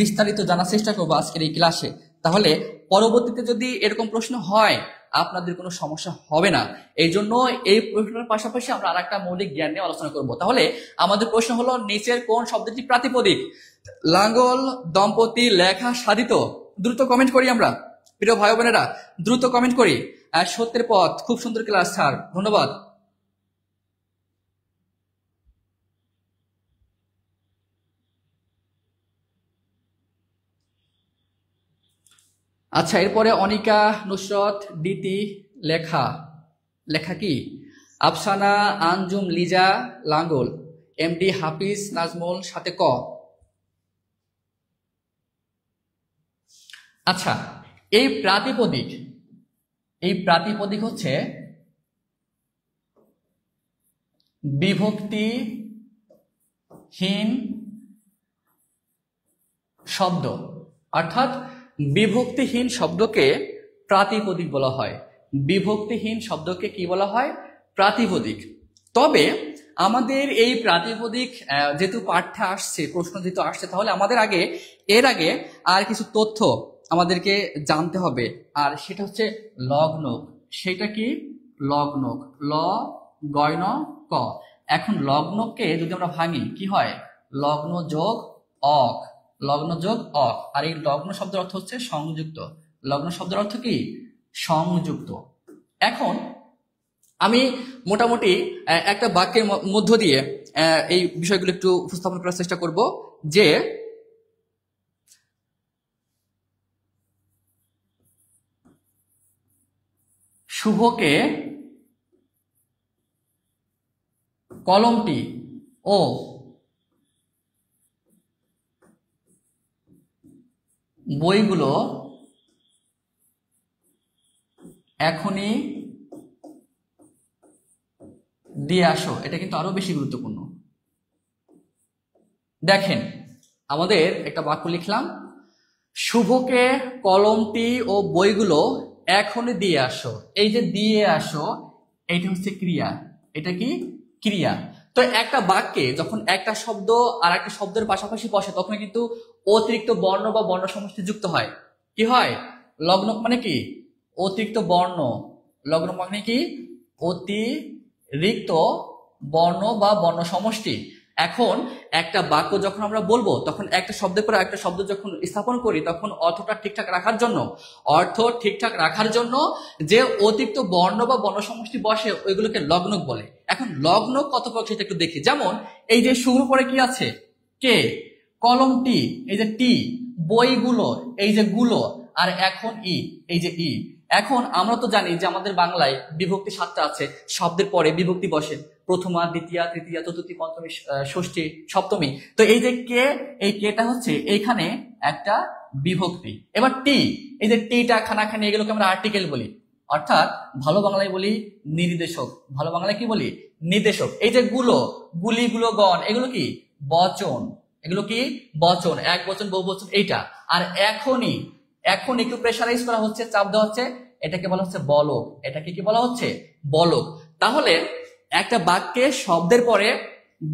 [SPEAKER 1] বিস্তারিত জানার চেষ্টা করবো আজকের এই ক্লাসে। তাহলে পরবর্তীতে যদি এরকম প্রশ্ন হয়, আপনাদের কোনো সমস্যা হবে না। এই জন্য এই প্রশ্নের পাশাপাশি আমরা আরেকটা মৌলিক জ্ঞান নিয়ে আলোচনা করব। তাহলে আমাদের প্রশ্ন হলো, নিচের কোন শব্দটি প্রাতিপদিক? লাঙ্গল, দম্পতি, লেখা, সাধিত। দ্রুত কমেন্ট করি আমরা, প্রিয় ভাই বোনেরা, দ্রুত কমেন্ট করি। সত্যের পথ, খুব সুন্দর ক্লাস স্যার, ধন্যবাদ। আচ্ছা, এরপরে অনিকা, নুসরত, দিতি, লেখা। লেখা কি? আফসানা, আঞ্জুম, লিজা, লাঙ্গল, এমডি, হাফিজ, নাজমুল, সাথে ক। আচ্ছা, এই প্রাতিপদিক হচ্ছে বিভক্তিহীন শব্দ, অর্থাৎ বিভক্তিহীন শব্দকে প্রাতিপদিক বলা হয়। বিভক্তিহীন শব্দকে কি বলা হয়? প্রাতিপদিক। তবে আমাদের এই প্রাতিপদিক যেহেতু পাঠ্যে আসছে, প্রশ্ন যেহেতু আসছে, তাহলে আমাদের এর আগে আর কিছু তথ্য আমাদেরকে জানতে হবে, আর সেটা হচ্ছে লগ্নক। সেটা কি? লগ্নক, ল গয়ন ক। এখন লগ্নকে যদি আমরা ভাঙি, কি হয়? লগ্ন যোগ অক, লগ্ন যোগ অক। আর এই লগ্ন শব্দের অর্থ হচ্ছে সংযুক্ত। লগ্ন শব্দের অর্থ কি? সংযুক্ত। এখন আমি মোটামুটি একটা বাক্যের মধ্য দিয়ে এই বিষয়গুলো একটু উপস্থাপন করার চেষ্টা করব, যে শুভকে কলমটি ও বইগুলো এখনই দিয়ে আসো। এটা কিন্তু আরো বেশি গুরুত্বপূর্ণ। দেখেন, আমাদের একটা বাক্য লিখলাম, শুভকে কলমটি ও বইগুলো এখনই দিয়ে আসো। এই যে দিয়ে আসো, এইটা হচ্ছে ক্রিয়া। এটা কি? ক্রিয়া। তো একটা বাক্যে যখন একটা শব্দ আর একটা শব্দের পাশাপাশি বসে, তখন কিন্তু অতিরিক্ত বর্ণ বা বর্ণ সমষ্টি যুক্ত হয়। কি হয়? লগ্নক মানে কি? অতিরিক্ত বর্ণ। লগ্নক মানে কি? অতিরিক্ত বর্ণ বা বর্ণ সমষ্টি। এখন একটা বাক্য যখন আমরা বলবো, তখন একটা শব্দের পর একটা শব্দ যখন স্থাপন করি, তখন অর্থ ঠিকঠাক রাখার জন্য যে অতিরিক্ত বর্ণ বা বর্ণ সমষ্টি বসে, ওইগুলোকে লগ্নক বলে। এখন লগ্নক কত প্রকার সেটা একটু দেখি। যেমন এই যে শুরু পরে কি আছে? কে। কলমটি, এই যে টি। বইগুলো, এই যে গুলো। আর এখন ই, এই যে ই। এখন আমরা তো জানি যে আমাদের বাংলায় বিভক্তি 7টা আছে। শব্দের পরে বিভক্তি বসে, প্রথমা, দ্বিতীয়া, তৃতীয়া, চতুর্থী, পঞ্চমী, ষষ্ঠী, সপ্তমী। তো এই যে কে, এই কেটা হচ্ছে এইখানে একটা বিভক্তি। এবার টি, এই যে টিটা, খানাখানি, এগুলোকে আমরা আর্টিকেল বলি, অর্থাৎ ভালো বাংলায় বলি নির্দেশক। ভালো বাংলায় কি বলি? নির্দেশক। এই যে গুলো, গুলি, গুলো, গণ, এগুলো কি? বচন। এগুলো কি? বচন, এক বচন, বহু বচন, এইটা। আর এখনই, এখন একটু প্রেসারাইজ করা হচ্ছে, চাপ দেওয়া হচ্ছে, এটাকে বলা হচ্ছে বলক। এটাকে কি বলা হচ্ছে? বলক। তাহলে একটা বাক্যে শব্দের পরে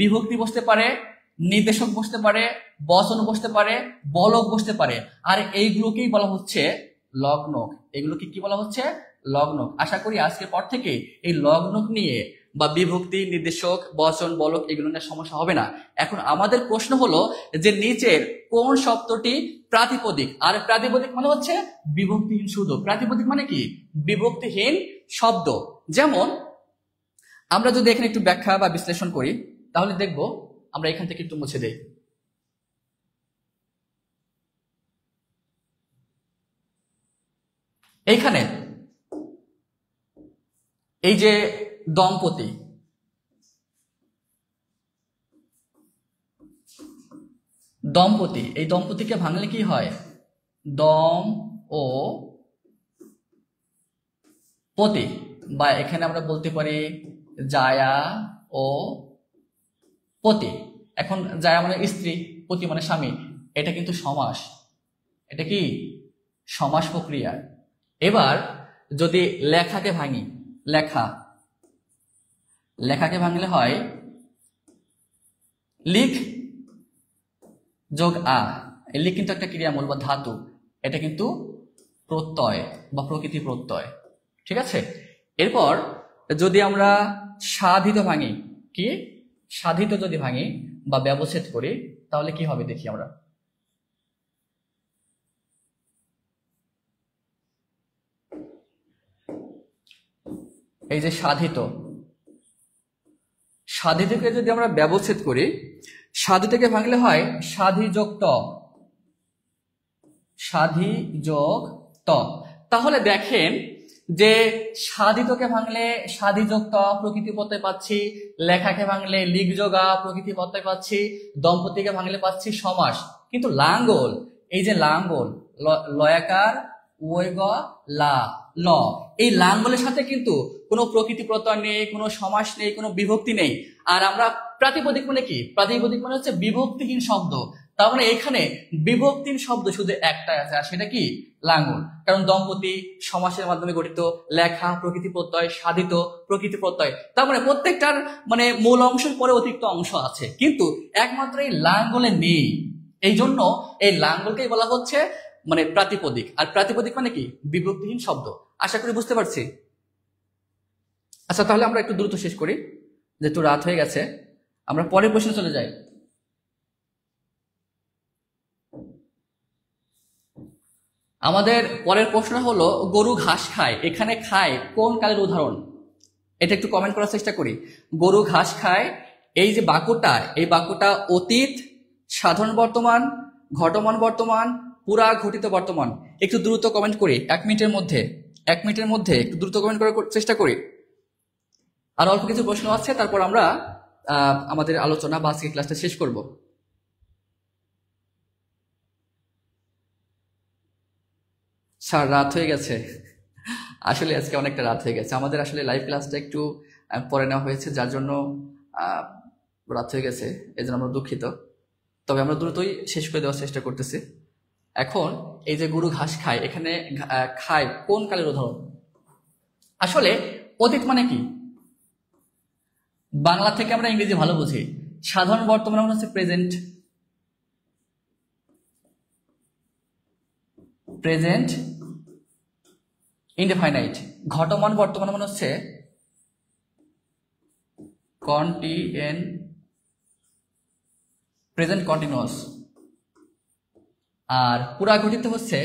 [SPEAKER 1] বিভক্তি বসতে পারে, নির্দেশক বসতে পারে, বচন বসতে পারে, বলক বসতে পারে, আর এইগুলোকেই বলা হচ্ছে লগ্নক। এগুলোকে কি বলা হচ্ছে? লগ্নক। আশা করি আজকের পর থেকে এই লগ্নক নিয়ে বা বিভক্তি, নির্দেশক, বচন, বলক এগুলো নিয়ে সমস্যা হবে না। এখন আমাদের প্রশ্ন হলো যে নিচের কোন শব্দটি প্রাতিপদিক? আর প্রাতিপদিক মানে হচ্ছে বিভক্তিহীন শব্দ। প্রাতিপদিক মানে কি? বিভক্তিহীন শব্দ। যেমন আমরা যদি এখানে একটু ব্যাখ্যা বা বিশ্লেষণ করি, তাহলে দেখব, আমরা এখান থেকে একটু মুছে দেই। এইখানে এই যে দম্পতি, এই দম্পতিকে ভাঙলে কি হয়? দম ও পতি, বা এখানে আমরা বলতে পারি জায়া ও পতি। এখন জায়া মানে স্ত্রী, পতি মানে স্বামী। এটা কিন্তু সমাস। এটা কি? সমাস প্রক্রিয়া। এবার যদি লেখাকে ভাঙি, লেখাকে ভাঙলে হয় লিখ যোগ আ। এই লিখ কিন্তু একটা ক্রিয়ামূল বা ধাতু। এটা কিন্তু প্রত্যয় বা প্রকৃতি প্রত্যয়। ঠিক আছে। এরপর যদি আমরা সাধিত ভাঙি, কি সাধিত যদি ভাঙি বা ব্যবচ্ছেদ করি তাহলে কি হবে দেখি আমরা। এই যে সাধিত, সাধিতকে যদি আমরা ব্যবচ্ছেদ করি, সাধিতকে ভাঙলে হয় সাধি যোগ ত, সাধি যোগ ত। তাহলে দেখেন যে সাধিতকে ভাঙলে সাধি যোগ ত প্রকৃতি প্রত্যয় পাচ্ছি, লেখাকে ভাঙলে লিগ যোগা প্রকৃতি প্রত্যয় পাচ্ছি, দম্পতিকে ভাঙলে পাচ্ছি সমাস। কিন্তু লাঙ্গল, এই যে লাঙ্গল লয়াকার ওয়গ লা ল, এই লাঙ্গলের সাথে কিন্তু কোনো প্রকৃতি প্রত্যয় নেই, কোনো সমাস নেই, কোনো বিভক্তি নেই। আর আমরা প্রাতিপদিক মানে কি, প্রাতিপদিক মানে হচ্ছে বিভক্তিহীন শব্দ। তার মানে এখানে বিভক্তিহীন শব্দ শুধু একটাই আছে, আর সেটা কি লাঙ্গল। কারণ দম্পতি সমাসের মাধ্যমে গঠিত, লেখা প্রকৃতি প্রত্যয়, সাধিত প্রকৃতি প্রত্যয়। তার মানে প্রত্যেকটার মানে মূল অংশের পরে অতিরিক্ত অংশ আছে, কিন্তু একমাত্র এই লাঙ্গলে নেই। এই জন্য এই লাঙ্গলকেই বলা হচ্ছে মানে প্রাতিপদিক। আর প্রাতিপদিক মানে কি বিভক্তিহীন শব্দ। আশা করি বুঝতে পারছি। আচ্ছা, তাহলে আমরা একটু দ্রুত শেষ করি, যেহেতু রাত হয়ে গেছে। আমরা পরের প্রশ্নে চলে যাই। আমাদের পরের প্রশ্ন হলো গরু ঘাস খায়, এখানে খায় কোন কালের উদাহরণ, এটা একটু কমেন্ট করার চেষ্টা করি। গরু ঘাস খায়, এই যে বাক্যটা, এই বাক্যটা অতীত, সাধারণ বর্তমান, ঘটমান বর্তমান, পুরা ঘটিত বর্তমান। একটু দ্রুত কমেন্ট করি, 1 মিনিটের মধ্যে, 1 মিনিটের মধ্যে একটু দ্রুত কমেন্ট করার চেষ্টা করি। আর অল্প কিছু প্রশ্ন আছে, তারপর আমরা আমাদের আলোচনা বা আজকের ক্লাসটা শেষ করব। স্যার রাত হয়ে গেছে, আসলে আজকে অনেকটা রাত হয়ে গেছে। আমাদের আসলে লাইভ ক্লাসটা একটু পরে নেওয়া হয়েছে, যার জন্য রাত হয়ে গেছে, এই জন্য আমরা দুঃখিত। তবে আমরা দ্রুতই শেষ করে দেওয়ার চেষ্টা করতেছি। এখন এই যে গরু ঘাস খায়, এখানে খায় কোন কালের উদাহরণ। আসলে অতীত মানে কি, বাংলা থেকে আমরা ইংরেজি ভালো বুঝি। সাধারণ বর্তমান মানে হচ্ছে প্রেজেন্ট, প্রেজেন্ট ইনডেফাইনাইট। ঘটমান বর্তমান মানে হচ্ছে প্রেজেন্ট কন্টিনিউয়াস। আর পুরা ঘটিত হচ্ছে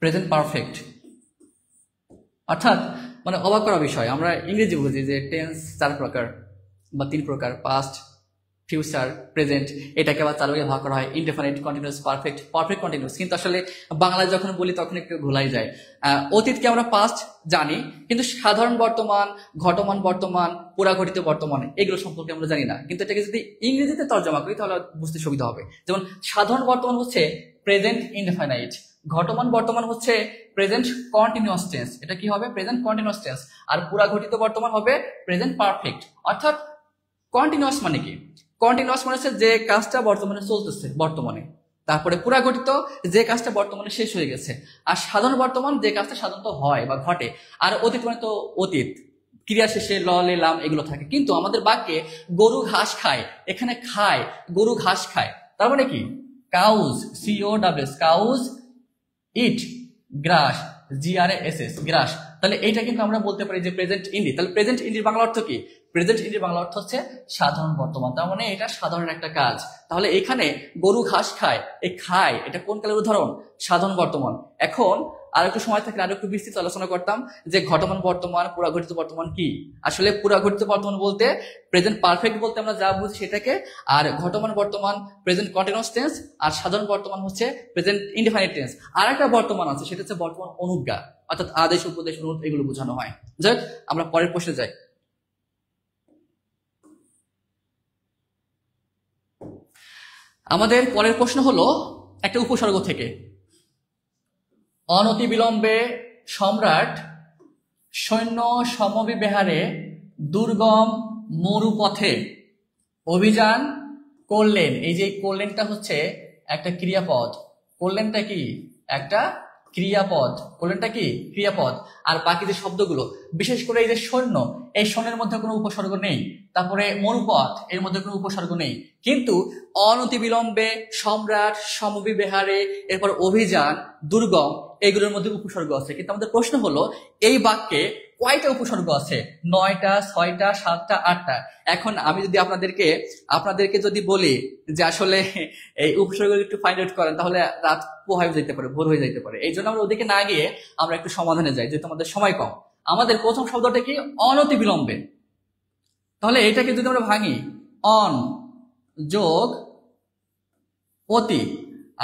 [SPEAKER 1] প্রেজেন্ট পারফেক্ট। অর্থাৎ মানে অবাক করা বিষয়, আমরা ইংরেজি বুঝি যে টেন্স 4 প্রকার বা 3 প্রকার, পাস্ট, ফিউচার, প্রেজেন্ট। এটাকে আবার 4 ভাগে ভাগ করা হয়, indefinite, continuous, perfect, perfect continuous. কিন্তু আসলে বাংলায় যখন বলি তখন একটু ভুলাই যায়। অতীতকে আমরা পাস্ট জানি, কিন্তু সাধারণ বর্তমান, ঘটমান বর্তমান, পুরা ঘটিত বর্তমান এগুলো সম্পর্কে আমরা জানি না। কিন্তু এটাকে যদি ইংরেজিতে তর্জমা করি তাহলে বুঝতে সুবিধা হবে। যেমন সাধারণ বর্তমান হচ্ছে প্রেজেন্ট ইনডেফিনাইট, ঘটমান বর্তমান হচ্ছে প্রেজেন্ট কন্টিনিউয়াস টেন্স, এটা কি হবে প্রেজেন্ট কন্টিনিউয়াস টেন্স। আর পুরা ঘটিত বর্তমান হবে প্রেজেন্ট পারফেক্ট। অর্থাৎ কন্টিনিউয়াস মানে কি, কন্টিনিউয়াস মানে হচ্ছে যে কাজটা বর্তমানে চলতেছে বর্তমানে, তারপরে পুরা ঘটিত যে কাজটা বর্তমানে শেষ হয়ে গেছে, আর সাধারণ বর্তমান যে কাজটা সাধারণত হয় বা ঘটে। আর অতীত মানে তো অতীত, ক্রিয়া শেষে ল লে লাম এগুলো থাকে। কিন্তু আমাদের বাক্যে গরু ঘাস খায়, এখানে খায়, গরু ঘাস খায়, তার মানে কি কাউজ, COWS, কাউজ ইট গ্রাস, GRASS, গ্রাস। তাহলে এইটা কিন্তু আমরা বলতে পারি যে প্রেজেন্ট ইন্ডি। তাহলে প্রেজেন্ট ইন্ডির বাংলা অর্থ কি, প্রেজেন্ট ইন্ডির বাংলা অর্থ হচ্ছে সাধারণ বর্তমান। তার মানে এটা সাধারণ একটা কাজ। তাহলে এখানে গরু ঘাস খায়, এই খায় এটা কোন কালের উদাহরণ, সাধারণ বর্তমান। এখন আর একটু সময় থাকলে আরো একটু বিস্তৃত আলোচনা করতাম যে ঘটমান বর্তমান, পুরা ঘটিত বর্তমান কি। আসলে পুরা ঘটিত বর্তমান বলতে প্রেজেন্ট পারফেক্ট বলতে আমরা যা বুঝি সেটাকে, আর ঘটমান বর্তমান প্রেজেন্ট কন্টিনিউয়াস টেন্স, আর সাধারণ বর্তমান হচ্ছে প্রেজেন্ট ইনডেফিনিট টেন্স। আর একটা বর্তমান আছে, সেটা হচ্ছে বর্তমান অনুজ্ঞা, অর্থাৎ আদেশ, উপদেশ, অনুরোধ এগুলো বোঝানো হয়। যাই হোক, আমরা পরের প্রশ্নে যাই। আমাদের পরের প্রশ্ন হলো একটা উপসর্গ থেকে। অনতিবিলম্বে সম্রাট সৈন্য সমবিবেহারে দুর্গম মরুপথে অভিযান করলেন। এই যে করলেনটা হচ্ছে একটা ক্রিয়াপদ, করলেনটা কি একটা ক্রিয়াপদ, কোনটা কি ক্রিয়াপদ। আর বাকি যে শব্দগুলো, বিশেষ করে এই যে সৈন্য, এই সৈন্যের মধ্যে কোনো উপসর্গ নেই। তারপরে মরুপথ, এর মধ্যে কোনো উপসর্গ নেই। কিন্তু অনতিবিলম্বে, সম্রাট, সমবিবেহারে, এরপর অভিযান, দুর্গম, এগুলোর মধ্যে উপসর্গ আছে। কিন্তু আমাদের প্রশ্ন হলো এই বাক্যে কয়টা উপসর্গ আছে? 9টা, 6টা, 7টা, 8টা। এখন আমি যদি আপনাদেরকে যদি বলি যে আসলে এই উপসর্গগুলো একটু ফাইন্ড আউট করেন, তাহলে রাত পোহায় যেতে পারে, ভোর হয়ে যেতে পারে। এই জন্য আমরা ওদিকে না গিয়ে আমরা একটু সমাধানে যাই, যেহেতু আমাদের সময় কম। আমাদের প্রথম শব্দটা কি? অনতিবিলম্বে। তাহলে এটাকে যদি আমরা ভাঙি, অন যোগ অতি,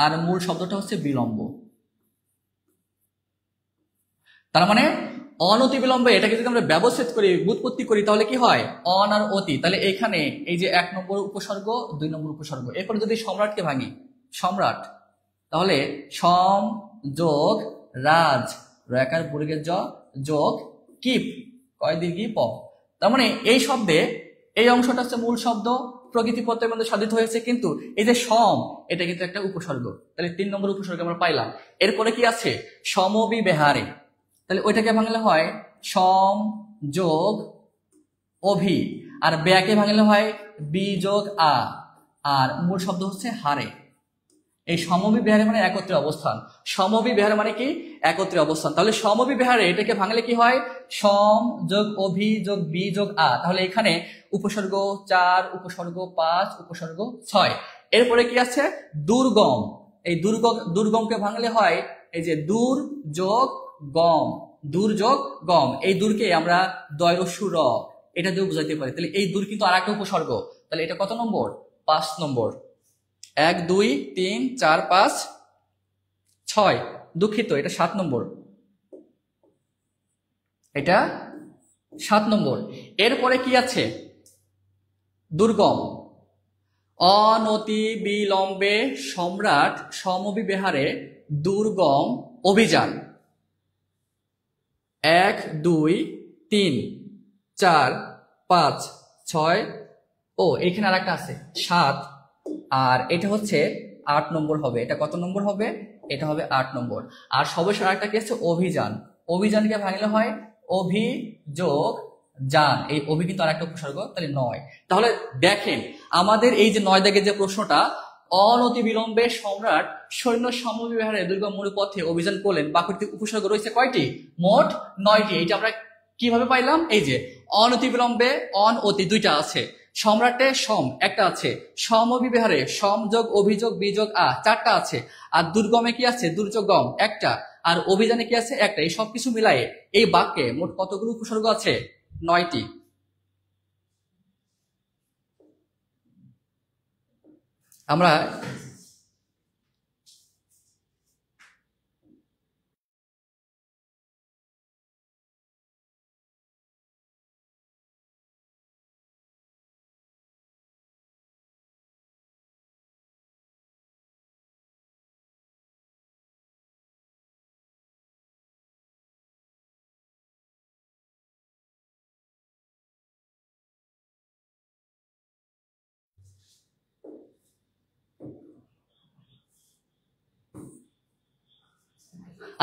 [SPEAKER 1] আর মূল শব্দটা হচ্ছে বিলম্ব। তার মানে অনতিবিলম্বে, এটাকে যদি আমরা ব্যবচ্ছেদ করি, ব্যুৎপত্তি করি, তাহলে কি হয়? অন আর অতি। তাহলে এখানে এই যে 1 নম্বর উপসর্গ, 2 নম্বর উপসর্গ। এরপরে যদি সম্রাটকে ভাঙি, সম্রাট, তাহলে সম যোগ রাজ, রয়াকার বর্গের জ যোগ কিপ, কয় দীর্ঘি প। তার মানে এই শব্দে এই অংশটা হচ্ছে মূল শব্দ, প্রকৃতি প্রত্যয়ের মধ্যে সাধিত হয়েছে, কিন্তু এই যে সম, এটা কিন্তু একটা উপসর্গ। তাহলে 3 নম্বর উপসর্গ আমরা পাইলাম। এরপরে কি আছে? সমবিবেহারে, তাহলে ওইটাকে ভাঙলে হয় সম যোগ অভি, আর ব্যাকে ভাঙলে হয় বি যোগ আ, আর মূল শব্দ হচ্ছে হারে। এই সমবিবেহারে মানে একত্রে অবস্থান। সমবিবেহারে মানে কি? একত্রে অবস্থান। তাহলে সমবিবেহারে এটাকে ভাঙলে কি হয়? সম যোগ অভি যোগ বি যোগ আ। তাহলে এখানে উপসর্গ 4, উপসর্গ 5, উপসর্গ 6। এরপরে কি আছে? দুর্গম। এই দুর্গমকে ভাঙলে হয় এই যে দূর যোগ গম, দূর যোগ গম। এই দূরকে আমরা দয়রস্যু র, এটা দিয়েও বুঝাইতে পারি। তাহলে এই দূর কিন্তু আর একটা উপসর্গ। তাহলে এটা কত নম্বর? 5 নম্বর। 1, 2, 3, 4, 5, 6। দুঃখিত, এটা 7 নম্বর। এটা 7 নম্বর। এরপরে কি আছে? দুর্গম। অনতি বিলম্বে সম্রাট সমবিবেহারে দুর্গম অভিযান। 1, 2, 3, 4, 5, 6। ও এখানে আর একটা আছে 7, আর এটা হচ্ছে 8 নম্বর হবে। এটা কত নম্বর হবে? এটা হবে 8 নম্বর। আর সর্বশেষ আরেকটা কি আছে? অভিযান। অভিযানকে ভাঙলে হয় অভি যোগ যান। এই অভি কিন্তু আর একটা উপসর্গ, তাহলে 9। তাহলে দেখেন আমাদের এই যে 9 দাগের যে প্রশ্নটা, অনতি বিলম্বে সম্রাট সৈন্য সমবিহারে দুর্গম মরুপথে অভিযান করলেন, বাক্যটি উপসর্গ রয়েছে কয়টি? মোট 9টি। এইটা আমরা কিভাবে পাইলাম? এই যে অনতি বিলম্বে অন অতি 2টা আছে, সম্রাটে সম একটা আছে, সমবিহারে সম যোগ অভিযোগ বিযোগ আ 4টা আছে, আর দুর্গমে কি আছে? দুর্যোগ গম একটা, আর অভিযানে কি আছে? একটা। এই সবকিছু মিলায়ে এই বাক্যে মোট কতগুলো উপসর্গ আছে? 9টি। আমরা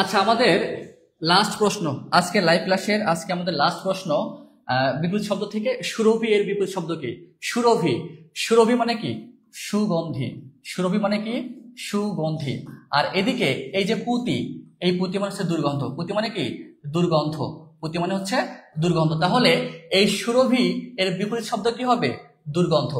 [SPEAKER 1] আচ্ছা, আমাদের লাস্ট প্রশ্ন আজকে লাইভ ক্লাসের, আজকে আমাদের লাস্ট প্রশ্ন। বিপরীত শব্দ থেকে সুরভি এর বিপরীত শব্দ কি? সুরভি। সুরভি মানে কি? সুগন্ধি। সুরভি মানে কি? সুগন্ধি। আর এদিকে এই যে পুতি, এই পুতি মানে হচ্ছে দুর্গন্ধ। পুতি মানে কি? দুর্গন্ধ। পুতি মানে হচ্ছে দুর্গন্ধ। তাহলে এই সুরভি এর বিপরীত শব্দ কি হবে? দুর্গন্ধ।